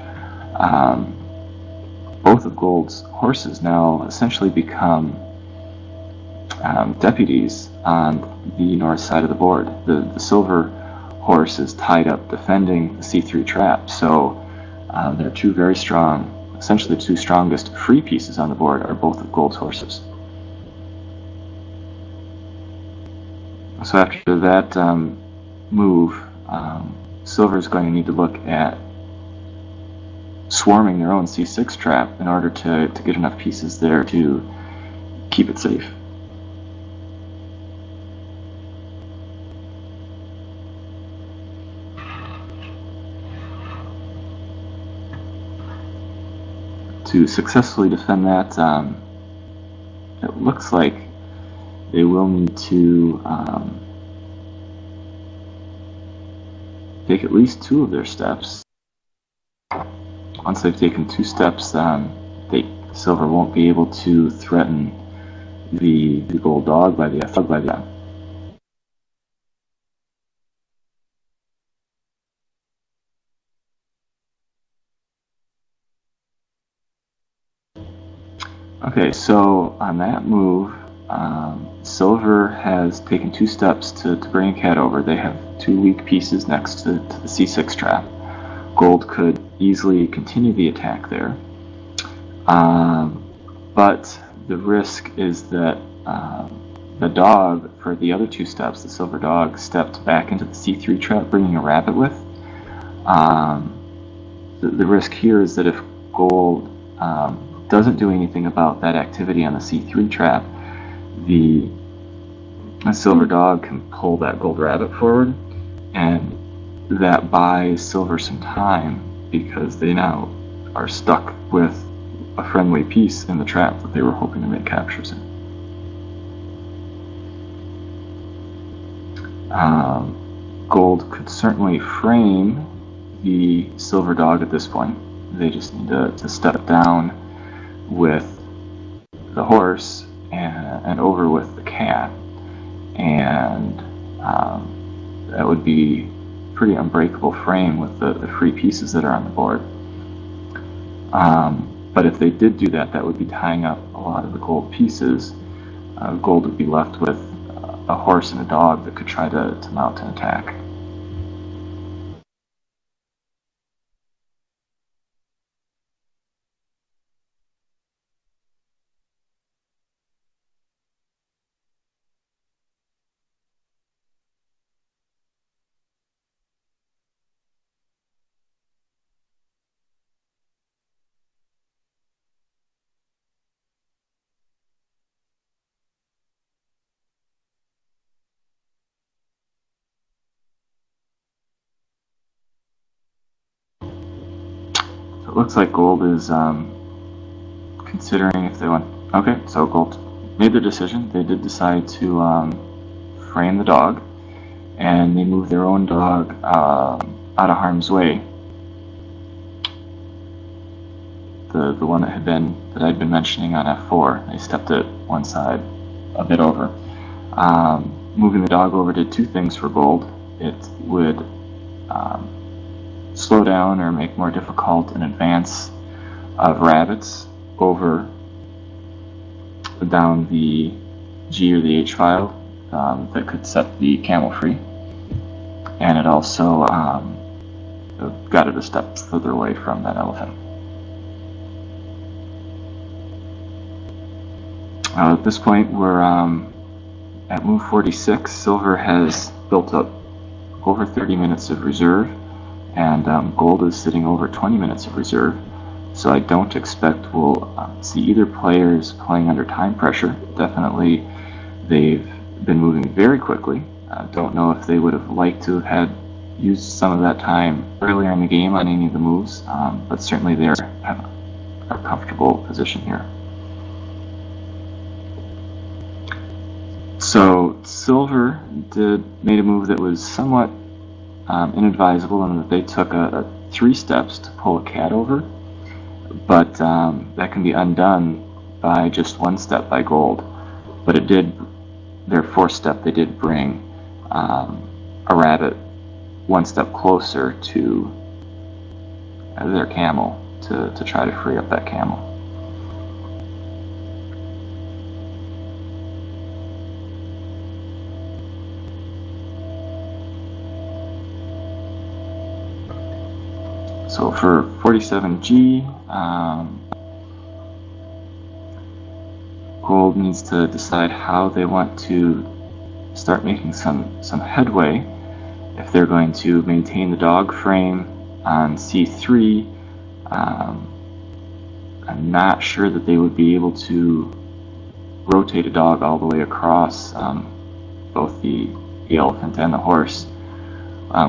both of Gold's horses now essentially become deputies on the north side of the board. The silver horse is tied up defending the C3 trap, so they're 2 very strong, essentially the 2 strongest free pieces on the board are both of Gold's horses. So after that move, Silver is going to need to look at swarming their own C6 trap in order to get enough pieces there to keep it safe. To successfully defend that, it looks like they will need to take at least 2 of their steps. Once they've taken 2 steps, Silver won't be able to threaten the Gold dog by the F. Okay, so on that move, Silver has taken 2 steps to bring a cat over. They have 2 weak pieces next to the C6 trap. Gold could easily continue the attack there, but the risk is that the dog, for the other 2 steps, the silver dog stepped back into the C3 trap, bringing a rabbit with. The risk here is that if Gold doesn't do anything about that activity on the C3 trap, the silver dog can pull that Gold rabbit forward, and that buys Silver some time because they now are stuck with a friendly piece in the trap that they were hoping to make captures in. Gold could certainly frame the silver dog at this point. They just need to step down with the horse and over with the cat, and that would be pretty unbreakable frame with the free pieces that are on the board. But if they did do that, that would be tying up a lot of the gold pieces. Gold would be left with a horse and a dog that could try to mount an attack. So it looks like Gold is considering if they want... Okay, so Gold made their decision. They did decide to frame the dog, and they moved their own dog out of harm's way. The one that I'd been mentioning on F4, they stepped it one side a bit over. Moving the dog over did two things for Gold. It would slow down or make more difficult an advance of rabbits over down the G or the H file that could set the camel free, and it also got it a step further away from that elephant. At this point, we're at move 46. Silver has built up over 30 minutes of reserve, and Gold is sitting over 20 minutes of reserve. So I don't expect we'll see either players playing under time pressure. Definitely, they've been moving very quickly. Don't know if they would have liked to have had used some of that time earlier in the game on any of the moves, but certainly they have a comfortable position here. So Silver made a move that was somewhat inadvisable in that they took 3 steps to pull a cat over, but that can be undone by just 1 step by Gold. But it did, their 4th step, they did bring a rabbit 1 step closer to their camel to try to free up that camel. So for 47G, Gold needs to decide how they want to start making some headway. If they're going to maintain the dog frame on C3, I'm not sure that they would be able to rotate a dog all the way across both the elephant and the horse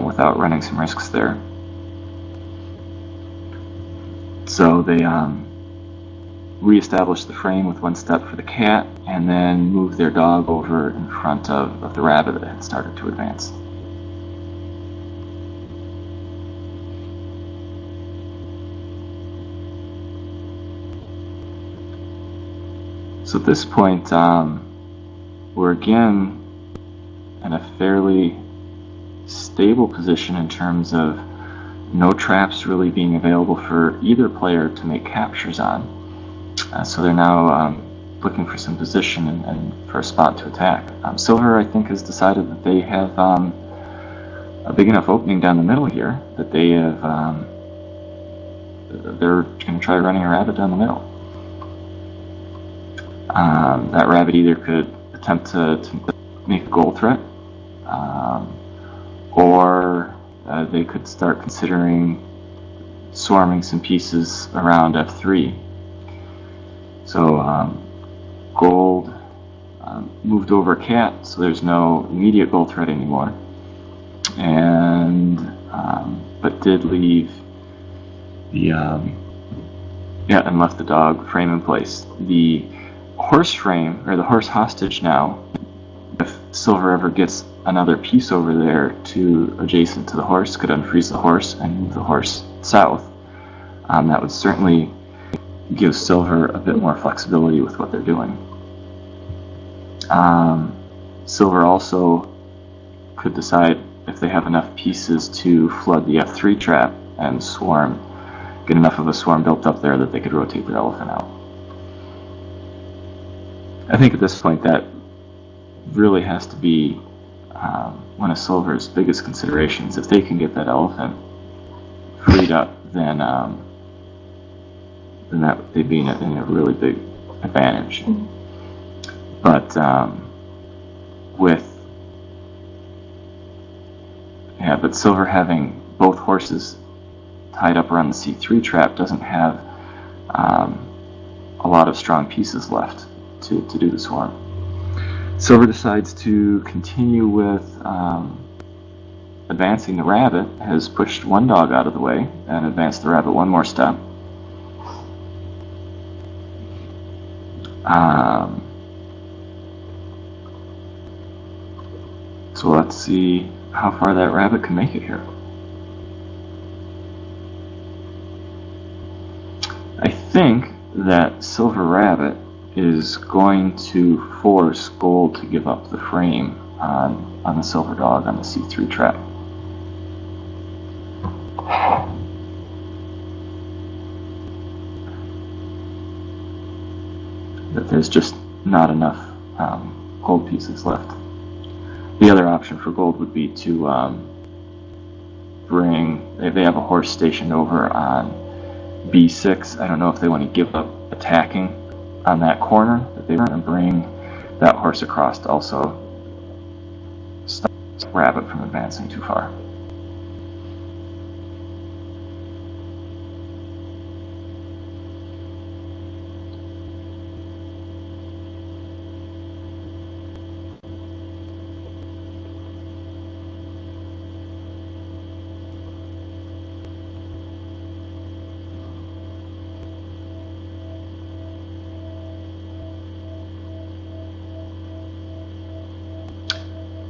without running some risks there. So they re-established the frame with 1 step for the cat, and then moved their dog over in front of the rabbit that had started to advance. So at this point, we're again in a fairly stable position in terms of no traps really being available for either player to make captures on. So they're now looking for some position and for a spot to attack. Silver, I think, has decided that they have a big enough opening down the middle here that they have they're going to try running a rabbit down the middle. That rabbit either could attempt to make a goal threat, or they could start considering swarming some pieces around F3. So Gold moved over a cat, so there's no immediate goal threat anymore, and but did leave the and left the dog frame in place. The horse frame, or the horse hostage now, if Silver ever gets another piece over there to adjacent to the horse, could unfreeze the horse and move the horse south. That would certainly give Silver a bit more flexibility with what they're doing. Silver also could decide if they have enough pieces to flood the F3 trap and swarm, get enough of a swarm built up there that they could rotate their elephant out. I think at this point that really has to be one of Silver's biggest considerations. If they can get that elephant freed up, then that they'd be in a really big advantage. But but Silver having both horses tied up around the C3 trap doesn't have a lot of strong pieces left to do the swarm. Silver decides to continue with advancing the rabbit has pushed one dog out of the way and advanced the rabbit one more step. So let's see how far that rabbit can make it here. I think that Silver Rabbit is going to force Gold to give up the frame on the Silver Dog on the C3 trap. That there's just not enough gold pieces left. The other option for Gold would be to they have a horse stationed over on B6. I don't know if they want to give up attacking on that corner that they were going to bring that horse across to also stop the rabbit from advancing too far.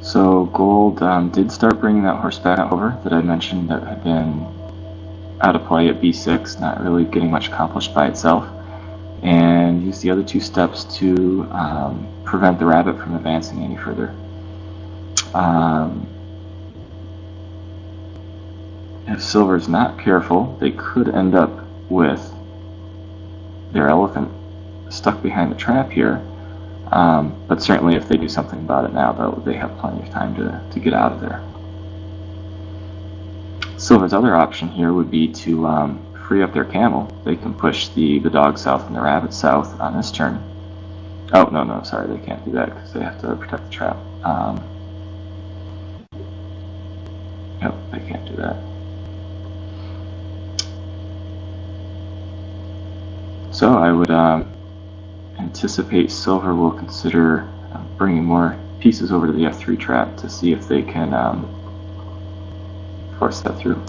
So Gold did start bringing that horse back over that I mentioned that had been out of play at B6, not really getting much accomplished by itself, and used the other two steps to prevent the rabbit from advancing any further. If Silver's not careful, they could end up with their elephant stuck behind the trap here. But certainly if they do something about it now, they have plenty of time to get out of there. Silver's other option here would be to free up their camel. They can push the dog south and the rabbit south on this turn. Oh, no, sorry, they can't do that because they have to protect the trap. Nope, they can't do that. So I would anticipate Silver will consider bringing more pieces over to the F3 trap to see if they can force that through.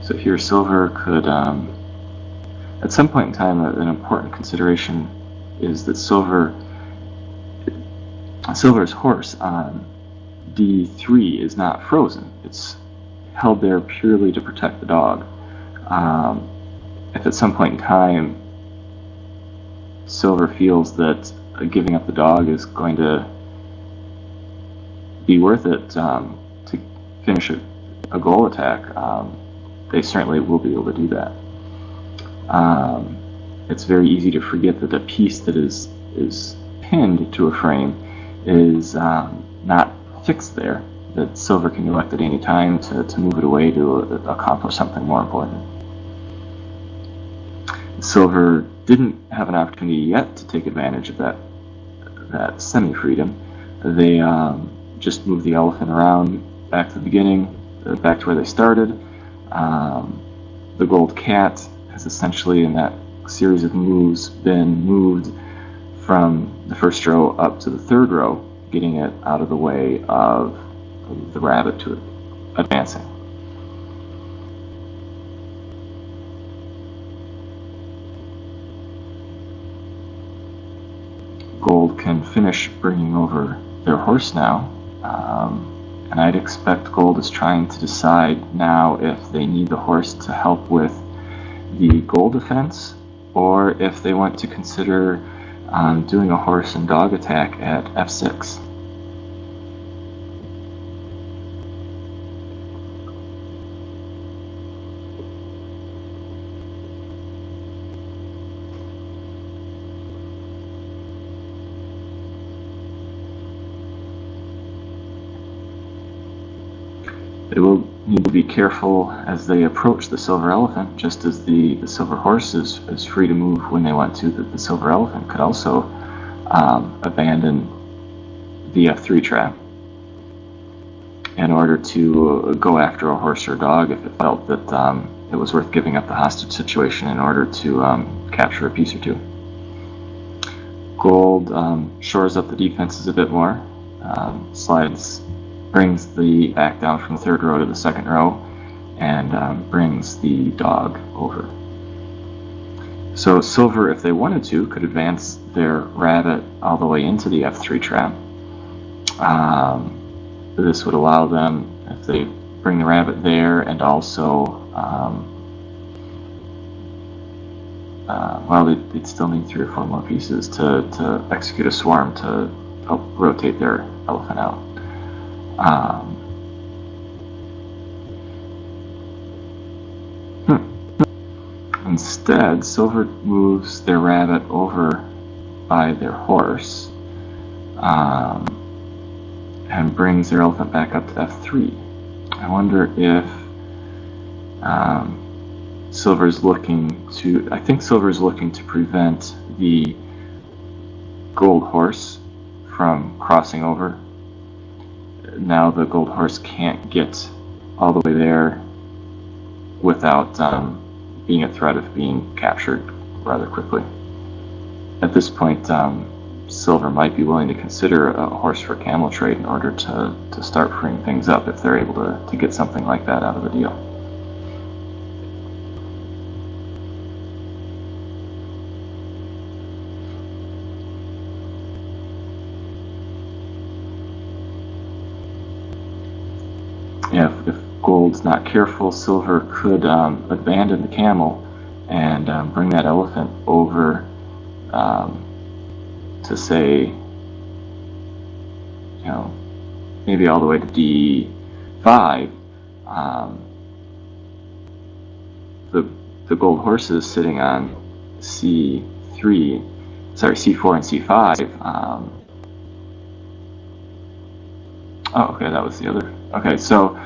So here Silver could at some point in time, an important consideration is that Silver's horse on D3 is not frozen. It's held there purely to protect the dog. If at some point in time Silver feels that giving up the dog is going to be worth it to finish a goal attack, they certainly will be able to do that. It's very easy to forget that a piece that is pinned to a frame is not fixed there, that Silver can elect at any time to move it away to accomplish something more important. Silver didn't have an opportunity yet to take advantage of that semi-freedom. They just moved the elephant around back to the beginning, back to where they started. The gold cat has essentially, in that series of moves, been moved from the first row up to the third row, getting it out of the way of the rabbit to advancing. Gold can finish bringing over their horse now, and I'd expect Gold is trying to decide now if they need the horse to help with the goal defense, or if they want to consider doing a horse and dog attack at F6. They will need to be careful as they approach the silver elephant, just as the silver horse is free to move when they want to, that the silver elephant could also abandon the F3 trap. in order to go after a horse or dog if it felt that it was worth giving up the hostage situation in order to capture a piece or two. Gold shores up the defenses a bit more, brings the back down from the third row to the second row, and brings the dog over. So Silver, if they wanted to, could advance their rabbit all the way into the F3 trap. This would allow them, if they bring the rabbit there and also, they'd still need 3 or 4 more pieces to execute a swarm to help rotate their elephant out. Instead, Silver moves their rabbit over by their horse and brings their elephant back up to F3. I wonder if Silver's looking to... I think Silver's looking to prevent the gold horse from crossing over. Now the gold horse can't get all the way there without being a threat of being captured rather quickly. At this point, Silver might be willing to consider a horse for camel trade in order to start freeing things up if they're able to get something like that out of the deal. If Gold's not careful, Silver could abandon the camel and bring that elephant over to say, maybe all the way to D5. The gold horse is sitting on C4 and C5. Okay, that was the other. Okay, so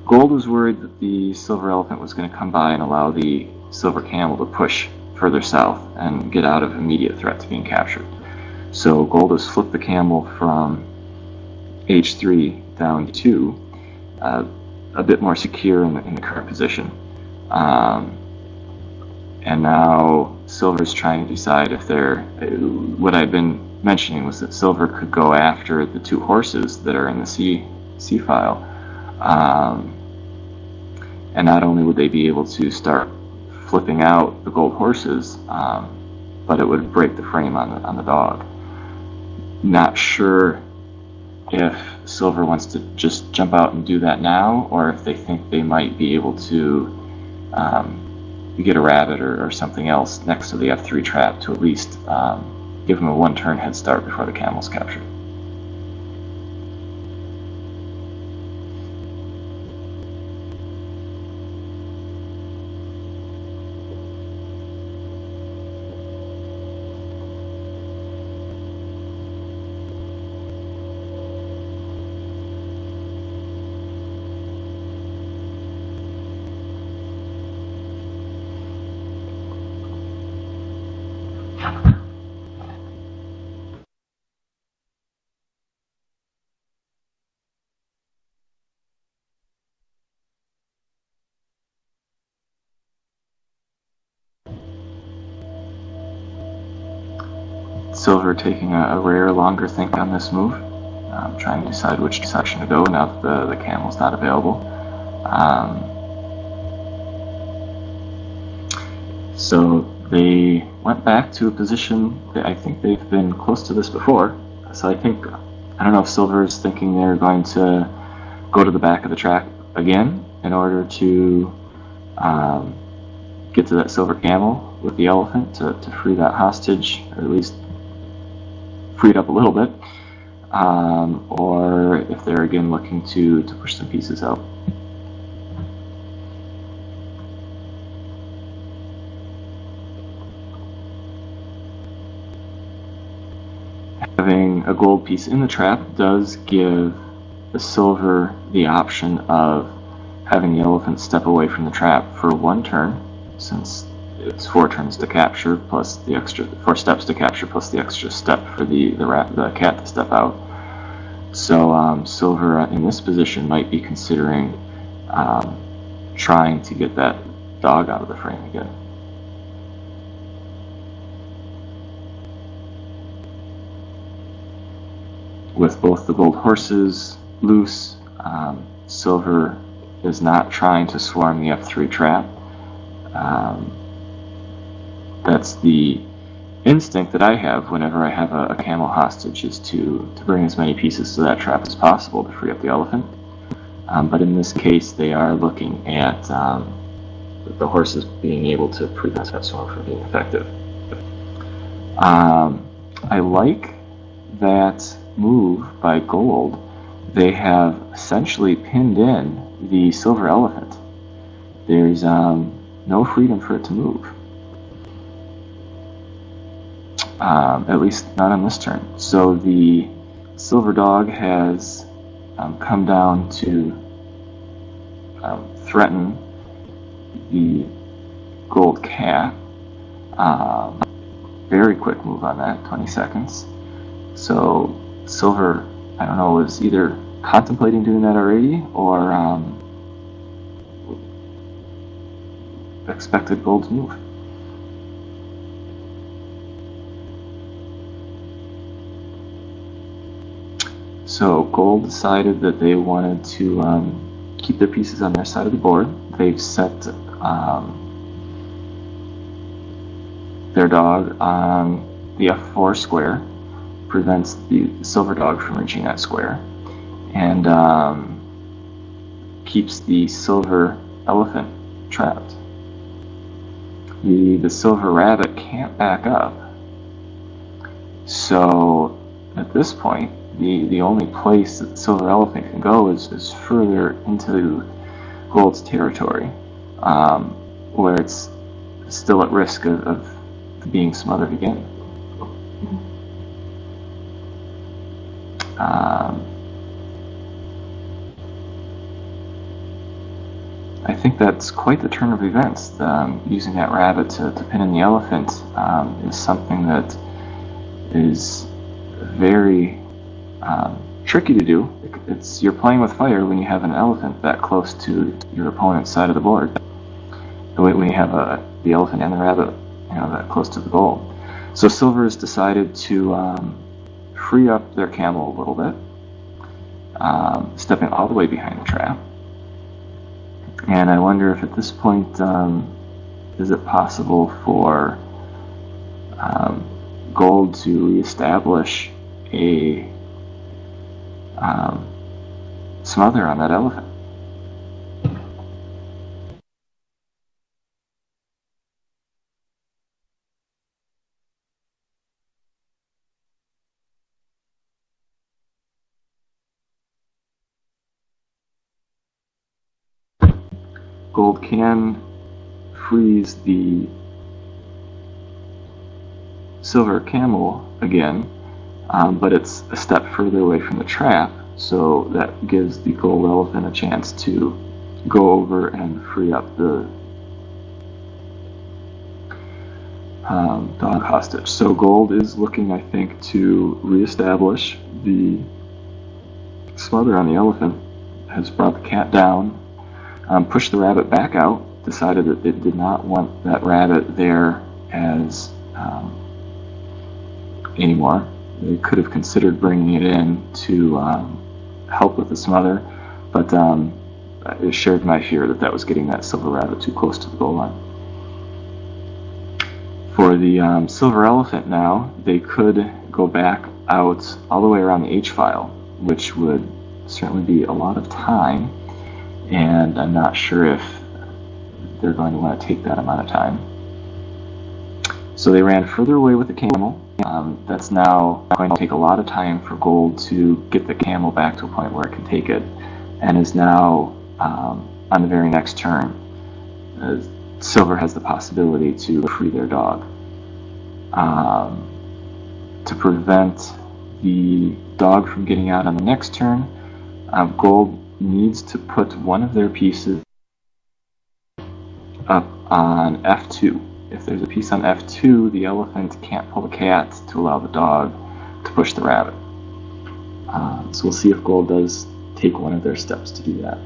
Gold was worried that the silver elephant was going to come by and allow the silver camel to push further south and get out of immediate threat to being captured. So Gold has flipped the camel from H3 down to a bit more secure in the current position. And now Silver's trying to decide if what I'd been mentioning was that Silver could go after the 2 horses that are in the C file. And not only would they be able to start flipping out the gold horses, but it would break the frame on the dog. Not sure if Silver wants to just jump out and do that now, or if they think they might be able to get a rabbit or something else next to the F3 trap to at least give them a 1-turn head start before the camel's captured. Silver taking a rare longer think on this move, trying to decide which direction to go now that the camel's not available. So they went back to a position that I think they've been close to this before. So I don't know if Silver is thinking they're going to go to the back of the track again in order to get to that silver camel with the elephant to free that hostage, or at least free it up a little bit, or if they're again looking to push some pieces out. Having a gold piece in the trap does give the silver the option of having the elephant step away from the trap for 1 turn, since it's 4 turns to capture plus the extra 4 steps to capture plus the extra step for the cat to step out. So Silver in this position might be considering trying to get that dog out of the frame again. With both the gold horses loose, Silver is not trying to swarm the F3 trap. That's the instinct that I have whenever I have a camel hostage, is to bring as many pieces to that trap as possible to free up the elephant. But in this case, they are looking at the horses being able to prevent that swarm from being effective. I like that move by Gold. They have essentially pinned in the silver elephant. There's no freedom for it to move. At least not on this turn. So the silver dog has come down to threaten the gold cat. Very quick move on that, 20 seconds. So Silver, I don't know, was either contemplating doing that already or expected Gold's move. So Gold decided that they wanted to keep their pieces on their side of the board. They've set their dog on the F4 square, prevents the silver dog from reaching that square, and keeps the silver elephant trapped. The silver rabbit can't back up. So at this point, the only place that the silver elephant can go is further into Gold's territory, where it's still at risk of being smothered again. I think that's quite the turn of events. Using that rabbit to pin in the elephant is something that is very tricky to do. You're playing with fire when you have an elephant that close to your opponent's side of the board. When you have the elephant and the rabbit, that close to the goal. So Silver has decided to free up their camel a little bit, stepping all the way behind the trap. And I wonder if at this point, is it possible for Gold to reestablish a smother on that elephant? Gold can freeze the silver camel again, but it's a step further away from the trap, so that gives the gold elephant a chance to go over and free up the dog hostage. So Gold is looking, I think, to reestablish the smother on the elephant, has brought the cat down, pushed the rabbit back out, decided that it did not want that rabbit there as anymore. They could have considered bringing it in to help with the smother, but it shared my fear that was getting that silver rabbit too close to the goal line. For the silver elephant now, they could go back out all the way around the H-file, which would certainly be a lot of time, and I'm not sure if they're going to want to take that amount of time. So they ran further away with the camel. That's now going to take a lot of time for Gold to get the camel back to a point where it can take it, and is now on the very next turn. Silver has the possibility to free their dog. To prevent the dog from getting out on the next turn, Gold needs to put one of their pieces up on F2. If there's a piece on F2, the elephant can't pull the cat to allow the dog to push the rabbit. So we'll see if Gold does take one of their steps to do that.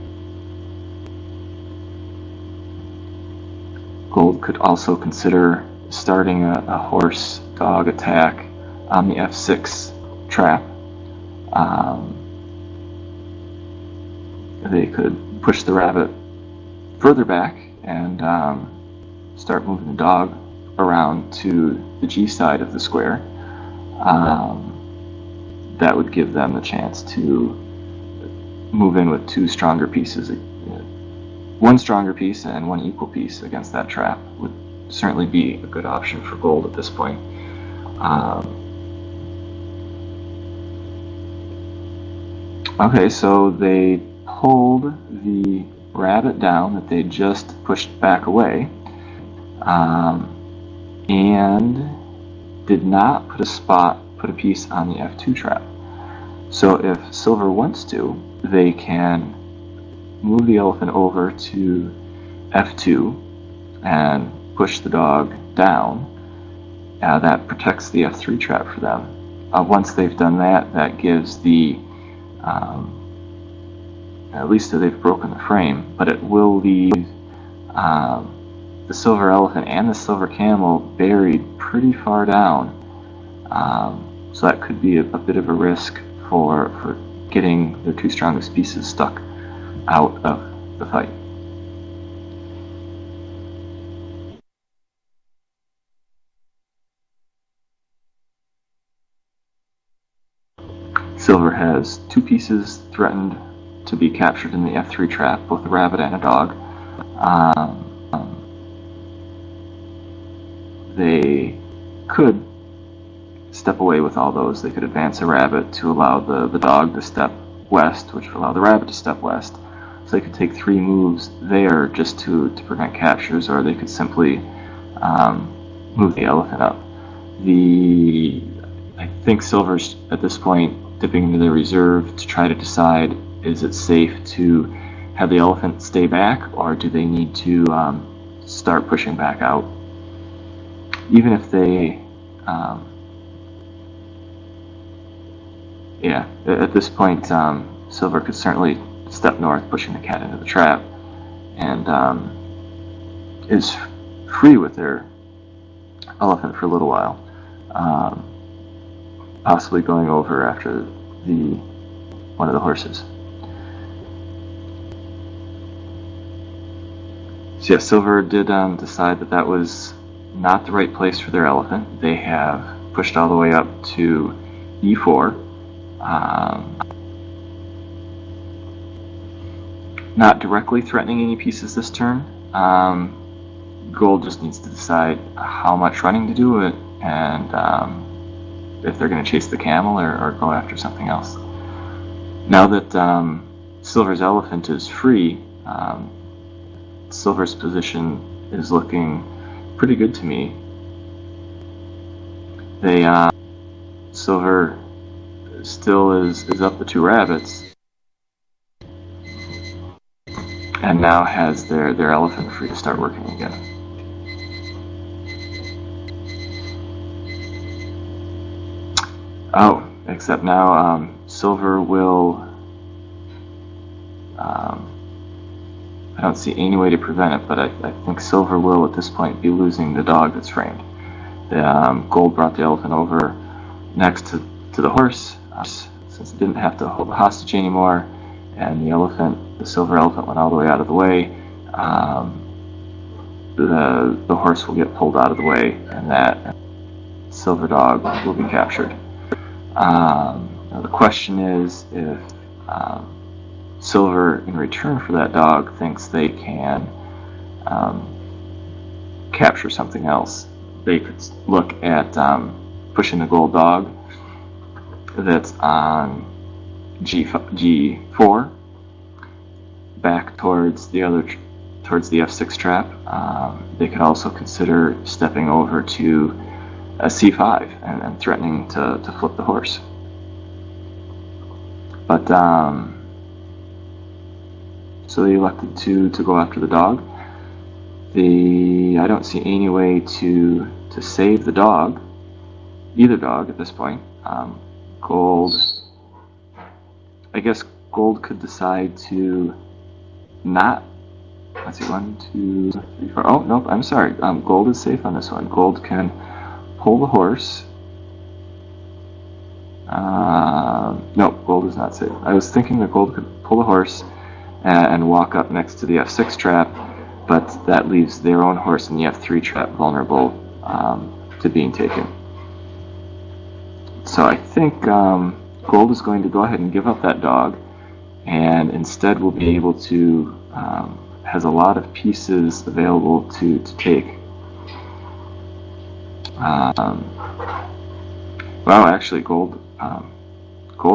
Gold could also consider starting a horse-dog attack on the F6 trap. They could push the rabbit further back and start moving the dog around to the G side of the square. That would give them the chance to move in with two stronger pieces. One stronger piece and one equal piece against that trap would certainly be a good option for Gold at this point. Okay, so they pulled the rabbit down that they just pushed back away, and did not put a piece on the F2 trap. So if Silver wants to, they can move the elephant over to F2 and push the dog down. That protects the F3 trap for them. Once they've done that, that gives the at least they've broken the frame, but it will leave the silver elephant and the silver camel buried pretty far down. So that could be a bit of a risk for getting their two strongest pieces stuck out of the fight. Silver has two pieces threatened to be captured in the F3 trap, both a rabbit and a dog. They could step away with all those. They could advance a rabbit to allow the dog to step west, which would allow the rabbit to step west. So they could take 3 moves there just to prevent captures, or they could simply move the elephant up. I think Silver's at this point dipping into their reserve to try to decide, is it safe to have the elephant stay back, or do they need to start pushing back out? Even if they, at this point, Silver could certainly step north, pushing the cat into the trap, and is free with their elephant for a little while, possibly going over after one of the horses. So yeah, Silver did decide that was not the right place for their elephant. They have pushed all the way up to E4. Not directly threatening any pieces this turn. Gold just needs to decide how much running to do it, and if they're going to chase the camel or go after something else. Now that Silver's elephant is free, Silver's position is looking pretty good to me. Silver still is up the 2 rabbits, and now has their elephant free to start working again. Oh, except now Silver will, I don't see any way to prevent it, but I think Silver will at this point be losing the dog that's framed. Gold brought the elephant over next to the horse, since it didn't have to hold the hostage anymore, and the silver elephant went all the way out of the way. The horse will get pulled out of the way, and that silver dog will be captured. Now the question is if Silver, in return for that dog, thinks they can capture something else. They could look at pushing the gold dog that's on G4 back towards the F6 trap. They could also consider stepping over to a C5 and threatening to flip the horse. But so they elected to go after the dog. I don't see any way to save the dog, either dog at this point. Gold I guess Gold could decide to not. Let's see, 1, 2, 3, 4. Oh, nope, I'm sorry. Gold is safe on this one. Gold can pull the horse. Nope, Gold is not safe. I was thinking that Gold could pull the horse and walk up next to the F6 trap, but that leaves their own horse in the F3 trap vulnerable to being taken. So I think Gold is going to go ahead and give up that dog, and instead will be able to, has a lot of pieces available to take. Well, actually, Gold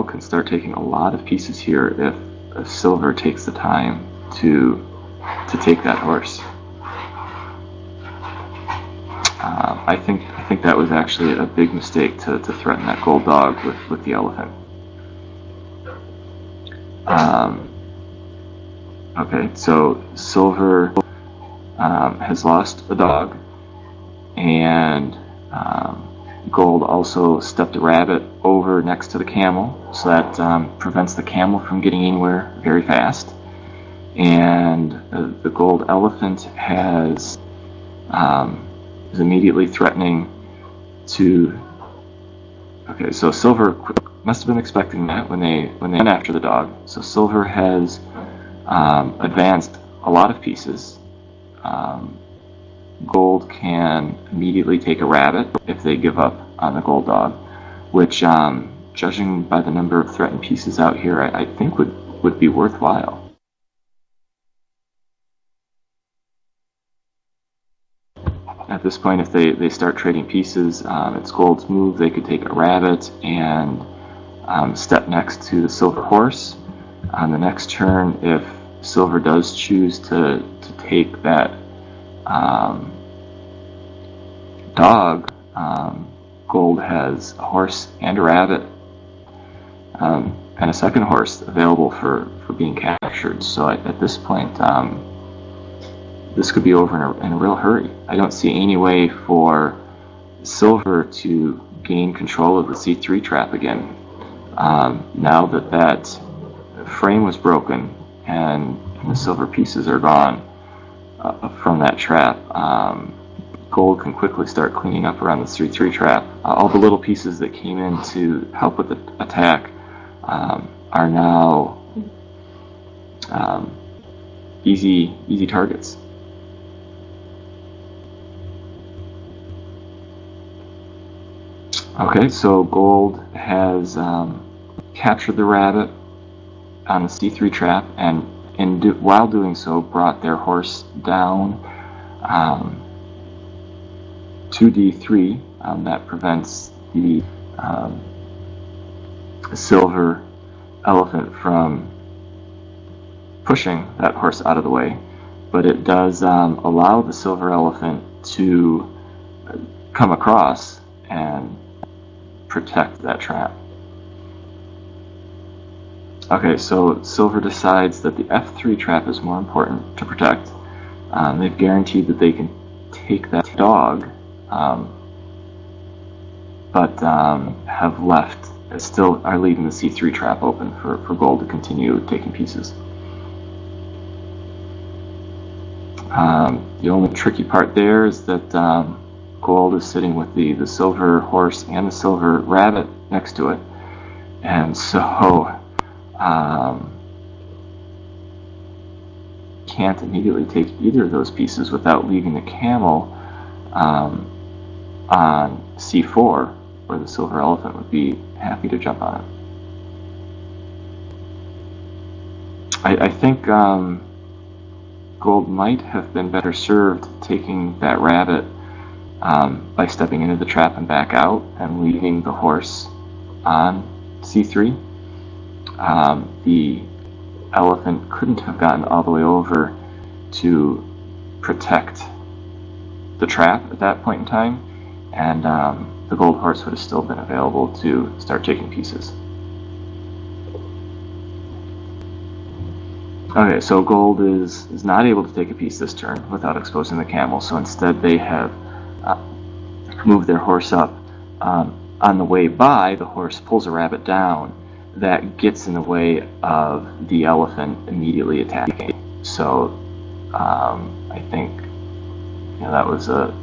can start taking a lot of pieces here if Silver takes the time to take that horse. I think that was actually a big mistake to threaten that Gold dog with the elephant. Okay, so Silver has lost a dog, and Gold also stepped a rabbit over next to the camel, so that prevents the camel from getting anywhere very fast. And the Gold elephant is immediately threatening to. Okay, so Silver must have been expecting that when they went after the dog. So Silver has advanced a lot of pieces. Gold can immediately take a rabbit if they give up on the Gold dog, which, judging by the number of threatened pieces out here, I think would be worthwhile. At this point, if they start trading pieces, it's Gold's move. They could take a rabbit and step next to the Silver horse. On the next turn, if Silver does choose to take that dog, Gold has a horse and a rabbit and a second horse available for being captured. So at this point, this could be over in a real hurry. I don't see any way for Silver to gain control of the C3 trap again. Now that frame was broken and the Silver pieces are gone from that trap, Gold can quickly start cleaning up around the C3 trap. All the little pieces that came in to help with the attack are now easy targets. Okay, so Gold has captured the rabbit on the C3 trap, and while doing so, brought their horse down to D3. That prevents the Silver elephant from pushing that horse out of the way, but it does allow the Silver elephant to come across and protect that trap. Okay, so Silver decides that the F3 trap is more important to protect. They've guaranteed that they can take that dog, but still are leaving the C3 trap open for Gold to continue taking pieces. The only tricky part there is that Gold is sitting with the Silver horse and the Silver rabbit next to it, and so can't immediately take either of those pieces without leaving the camel on C4, where the Silver elephant would be happy to jump on it. I think Gold might have been better served taking that rabbit by stepping into the trap and back out and leaving the horse on C3. The elephant couldn't have gotten all the way over to protect the trap at that point in time, and the Gold horse would have still been available to start taking pieces. Okay, so Gold is not able to take a piece this turn without exposing the camel, so instead they have moved their horse up. On the way by, the horse pulls a rabbit down, that gets in the way of the elephant immediately attacking. So I think that was a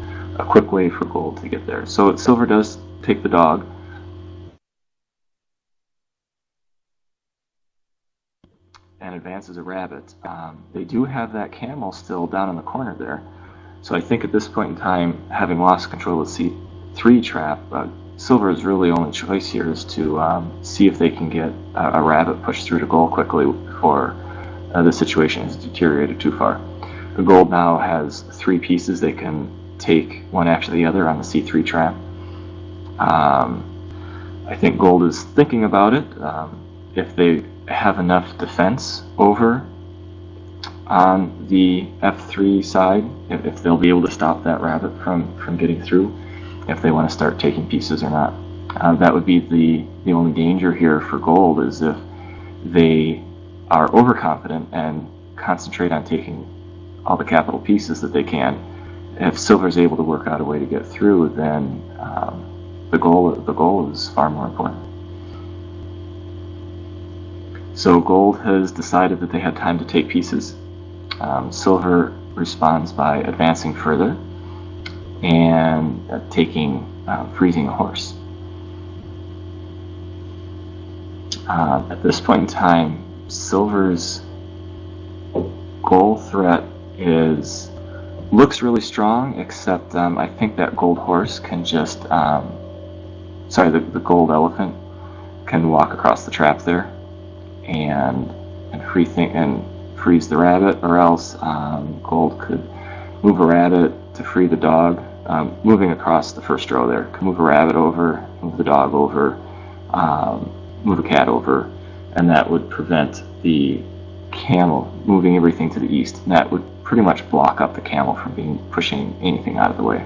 quick way for Gold to get there. So Silver does take the dog. And advances a rabbit. They do have that camel still down in the corner there. So I think at this point in time, having lost control of the C3 trap, Silver's really only choice here is to see if they can get a rabbit pushed through to Gold quickly before the situation has deteriorated too far. The Gold now has 3 pieces they can take one after the other on the C3 trap. I think Gold is thinking about it. If they have enough defense over on the F3 side, if they'll be able to stop that rabbit from getting through, if they want to start taking pieces or not. That would be the only danger here for Gold, is if they are overconfident and concentrate on taking all the capital pieces that they can. If Silver's able to work out a way to get through, then the goal is far more important. So Gold has decided that they had time to take pieces. Silver responds by advancing further and freezing a horse. At this point in time, Silver's goal threat looks really strong, except I think that Gold horse can just the Gold elephant can walk across the trap there and freeze the rabbit, or else Gold could move a rabbit to free the dog, moving across the first row there. Could move a rabbit over, move the dog over, move a cat over, and that would prevent the camel moving everything to the east. And that would pretty much block up the camel from pushing anything out of the way.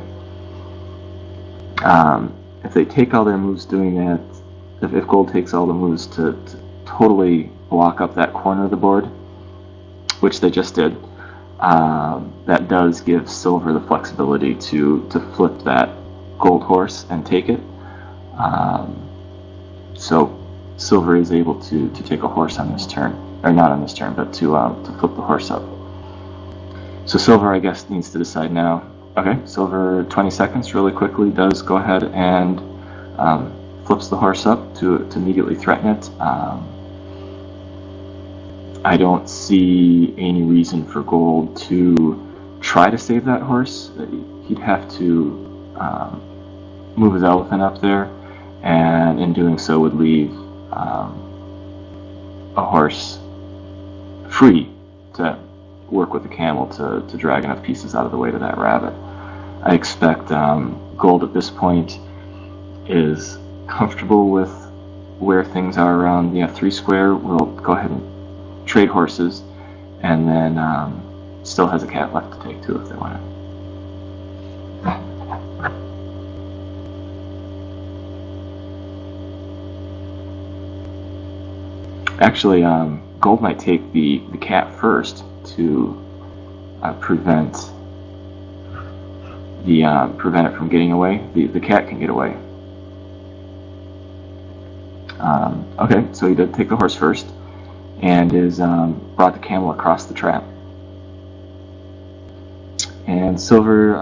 If they take all their moves doing that, if Gold takes all the moves to totally block up that corner of the board, which they just did, that does give Silver the flexibility to flip that Gold horse and take it. So Silver is able to take a horse on this turn, or not on this turn, but to flip the horse up. So Silver, I guess, needs to decide now. Okay, Silver, 20 seconds, really quickly, does go ahead and flips the horse up to immediately threaten it. I don't see any reason for Gold to try to save that horse. He'd have to move his elephant up there, and in doing so would leave a horse free to work with the camel to drag enough pieces out of the way to that rabbit. I expect Gold at this point is comfortable with where things are around the F3 square. We'll go ahead and trade horses, and then still has a cat left to take too if they want it. Actually, Gold might take the cat first to prevent it from getting away. The cat can get away. Okay, so he did take the horse first, and is brought the camel across the trap. And Silver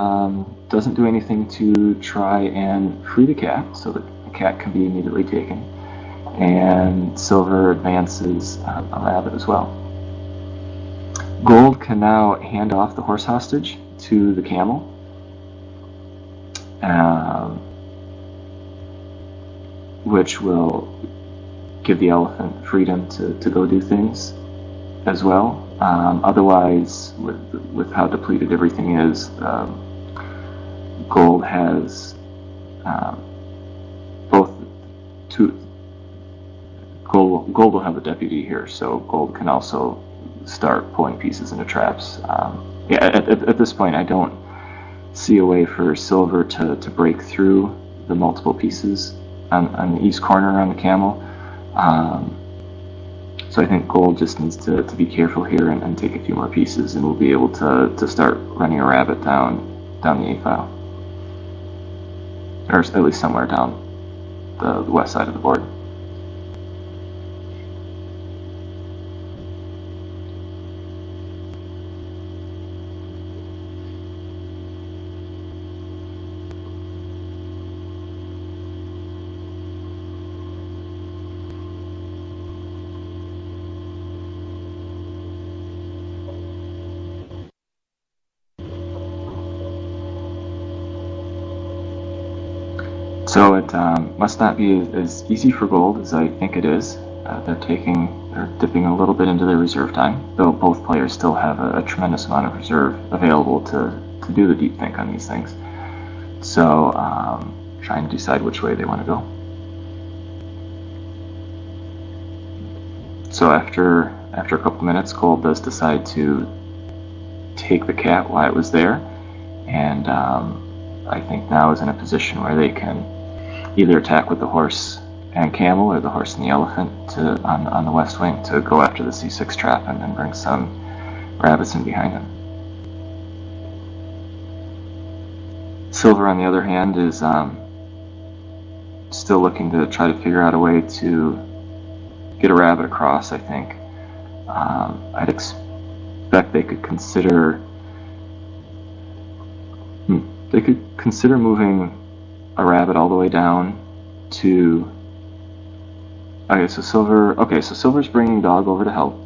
doesn't do anything to try and free the cat, so the cat can be immediately taken. And Silver advances a rabbit as well. Gold can now hand off the horse hostage to the camel, which will give the elephant freedom to go do things as well. Otherwise, with how depleted everything is, Gold has both two. Gold will have a deputy here, so Gold can also start pulling pieces into traps. At this point, I don't see a way for Silver to break through the multiple pieces on the east corner on the camel. So I think Gold just needs to be careful here and take a few more pieces, and we'll be able to start running a rabbit down the A file, or at least somewhere down the west side of the board. So it must not be as easy for Gold as I think it is. They're dipping a little bit into their reserve time, though both players still have a tremendous amount of reserve available to do the deep think on these things. So trying to decide which way they want to go. So after a couple minutes, Gold does decide to take the cat while it was there, and I think now is in a position where they can either attack with the horse and camel or the horse and the elephant on the west wing to go after the C6 trap and then bring some rabbits in behind them. Silver, on the other hand, is still looking to try to figure out a way to get a rabbit across, I think. I'd expect they could consider moving a rabbit all the way down to... Okay, so Silver's bringing Dog over to help.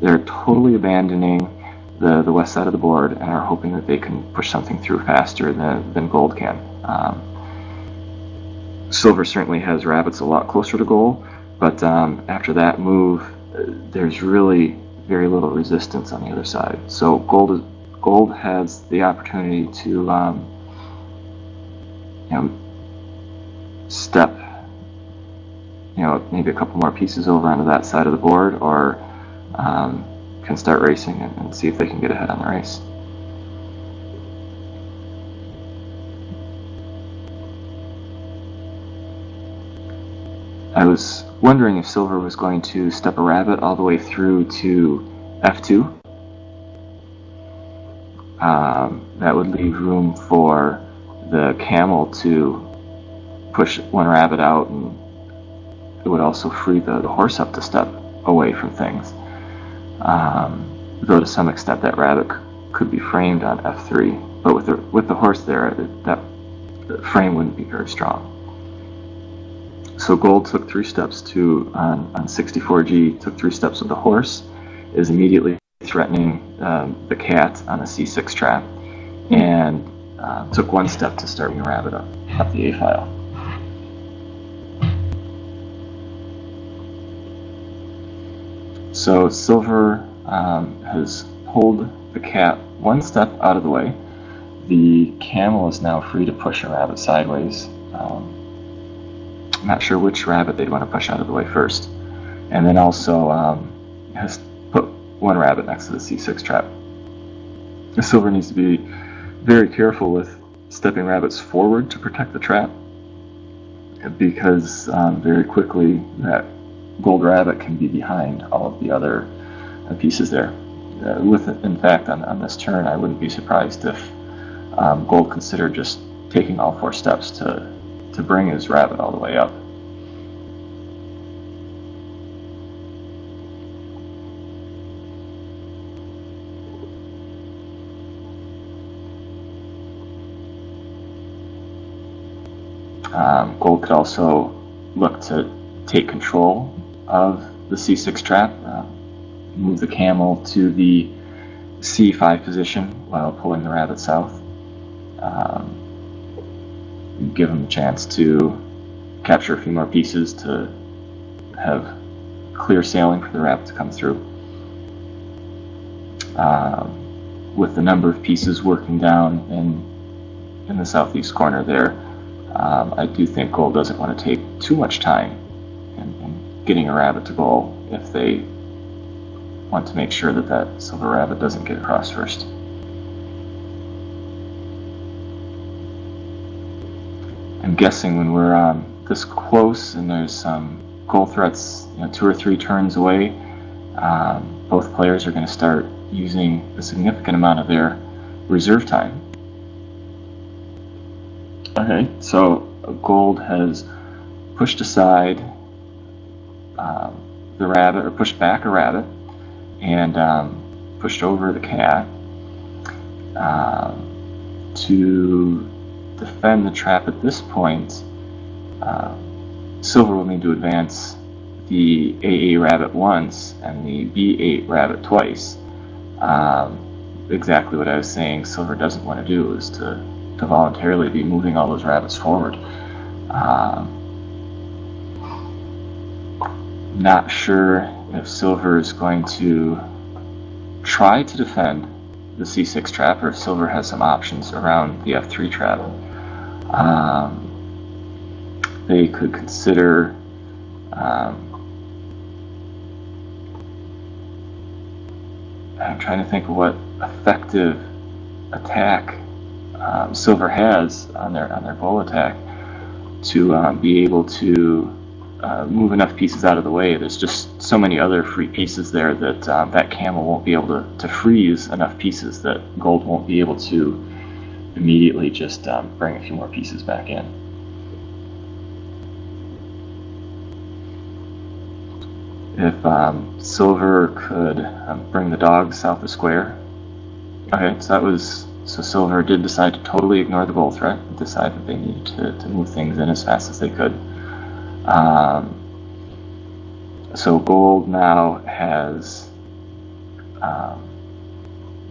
They're totally abandoning the west side of the board and are hoping that they can push something through faster than Gold can. Silver certainly has rabbits a lot closer to goal, but after that move, there's really very little resistance on the other side. So Gold has the opportunity to step maybe a couple more pieces over onto that side of the board, or can start racing and see if they can get ahead on the race. I was wondering if Silver was going to step a rabbit all the way through to F2. That would leave room for the camel to push one rabbit out, and it would also free the horse up to step away from things. Though to some extent that rabbit could be framed on F3, but with the horse there, that frame wouldn't be very strong. So Gold took 3 steps on 64G, took 3 steps with the horse, is immediately threatening the cat on the C6 trap, and took 1 step to start bringing a rabbit up the A file. So Silver has pulled the cat 1 step out of the way. The camel is now free to push a rabbit sideways. I'm not sure which rabbit they'd want to push out of the way first. And then also has put 1 rabbit next to the C6 trap. Silver needs to be very careful with stepping rabbits forward to protect the trap, because very quickly that Gold rabbit can be behind all of the other pieces there. In fact, on this turn, I wouldn't be surprised if Gold considered just taking all 4 steps to bring his rabbit all the way up. Gold could also look to take control of the C6 trap, move the camel to the C5 position while pulling the rabbit south. Give him a chance to capture a few more pieces to have clear sailing for the rabbit to come through. With the number of pieces working down in the southeast corner there, I do think Gold doesn't want to take too much time in getting a rabbit to goal if they want to make sure that Silver rabbit doesn't get across first. I'm guessing when we're this close and there's some goal threats 2 or 3 turns away, both players are going to start using a significant amount of their reserve time. Okay, so Gold has pushed aside the rabbit, or pushed back a rabbit, and pushed over the cat to defend the trap. At this point, Silver will need to advance the AA rabbit once and the B8 rabbit twice. Exactly what I was saying Silver doesn't want to do is to voluntarily be moving all those rabbits forward. Not sure if Silver is going to try to defend the C6 trap, or if Silver has some options around the F3 trap. They could consider I'm trying to think of what effective attack Silver has on their goal attack to be able to move enough pieces out of the way. There's just so many other free pieces there that that camel won't be able to freeze enough pieces that Gold won't be able to immediately just bring a few more pieces back in. If Silver could bring the dog south of square. Okay, so Silver did decide to totally ignore the goal threat, and decide that they needed to move things in as fast as they could. So Gold now has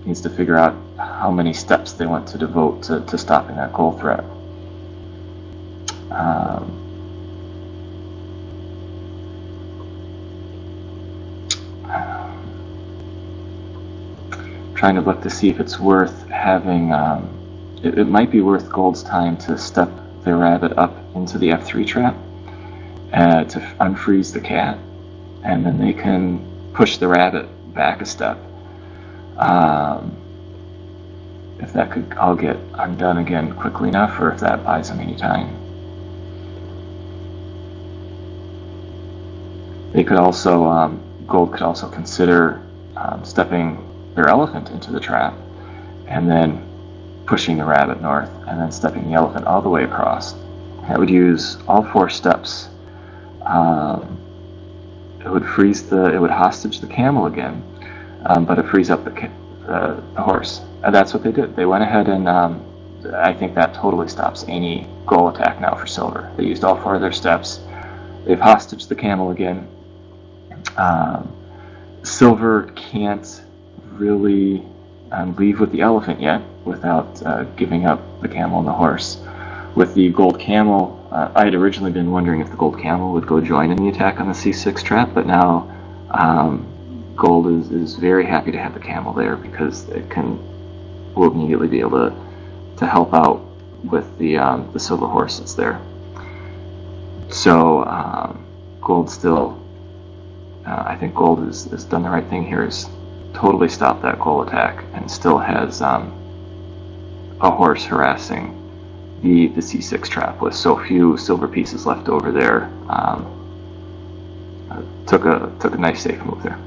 needs to figure out how many steps they want to devote to stopping that goal threat. Trying to look to see if it's worth having. It might be worth Gold's time to step their rabbit up into the F3 trap to unfreeze the cat, and then they can push the rabbit back a step. If that could all get undone again quickly enough, or if that buys them any time. They could also, Gold could also consider stepping their elephant into the trap, and then pushing the rabbit north, and then stepping the elephant all the way across. That would use all 4 steps. It would hostage the camel again, but it frees up the horse. And that's what they did. They went ahead and I think that totally stops any goal attack now for Silver. They used all 4 of their steps. They've hostaged the camel again. Silver can't really leave with the elephant yet without giving up the camel and the horse. With the gold camel, I had originally been wondering if the gold camel would go join in the attack on the C6 trap, but now Gold is very happy to have the camel there, because it will immediately be able to help out with the silver horse that's there. So Gold still, I think Gold has done the right thing here, is totally stopped that goal attack, and still has a horse harassing the C6 trap with so few silver pieces left over there. Took a nice safe move there.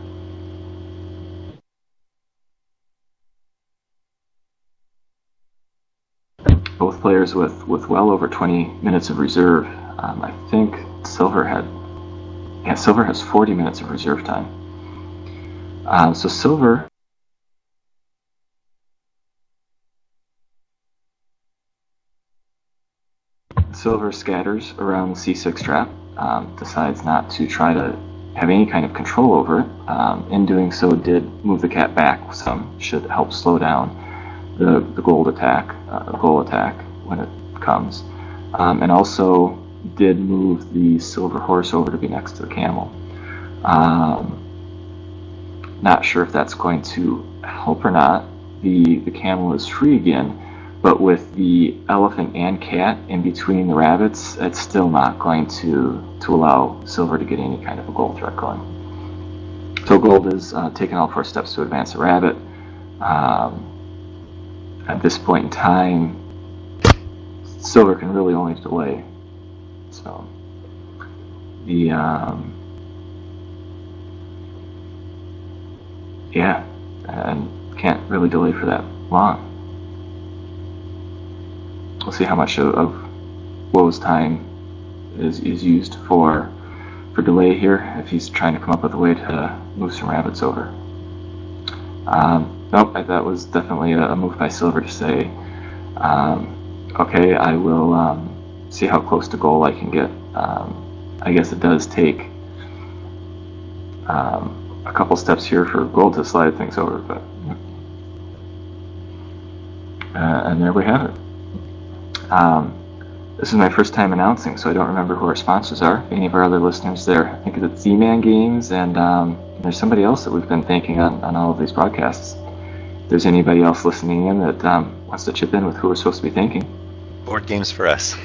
Both players with well over 20 minutes of reserve. I think Silver has 40 minutes of reserve time. So Silver scatters around the C6 trap, decides not to try to have any kind of control over it. In doing so, did move the cat back some, should help slow down the goal attack when it comes, and also did move the silver horse over to be next to the camel. Not sure if that's going to help or not. The camel is free again, but with the elephant and cat in between the rabbits, it's still not going to allow Silver to get any kind of a goal threat going. So Gold is taking all 4 steps to advance the rabbit. At this point in time, Silver can really only delay. So and can't really delay for that long. We'll see how much of Woe's time is used for delay here, if he's trying to come up with a way to move some rabbits over. Nope, that was definitely a move by Silver to say, okay, I will see how close to goal I can get. I guess it does take a couple steps here for Gold to slide things over, but and there we have it. This is my first time announcing, so I don't remember who our sponsors are. Any of our other listeners there, I think it's Z-Man Games, and there's somebody else that we've been thanking on all of these broadcasts. If there's anybody else listening in that wants to chip in with who we're supposed to be thanking. Board Games for Us.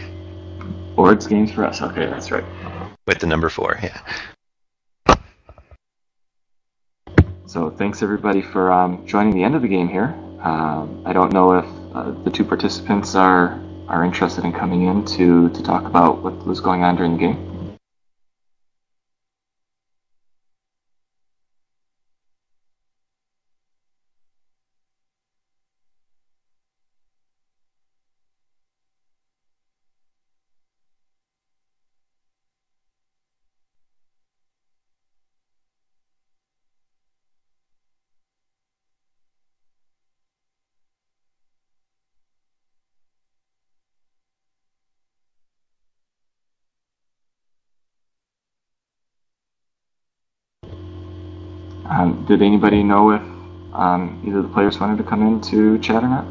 Boards Games for Us, okay, that's right. With the number 4, yeah. So thanks everybody for joining the end of the game here. I don't know if the two participants are interested in coming in to talk about what was going on during the game. Did anybody know if either of the players wanted to come in to chat or not?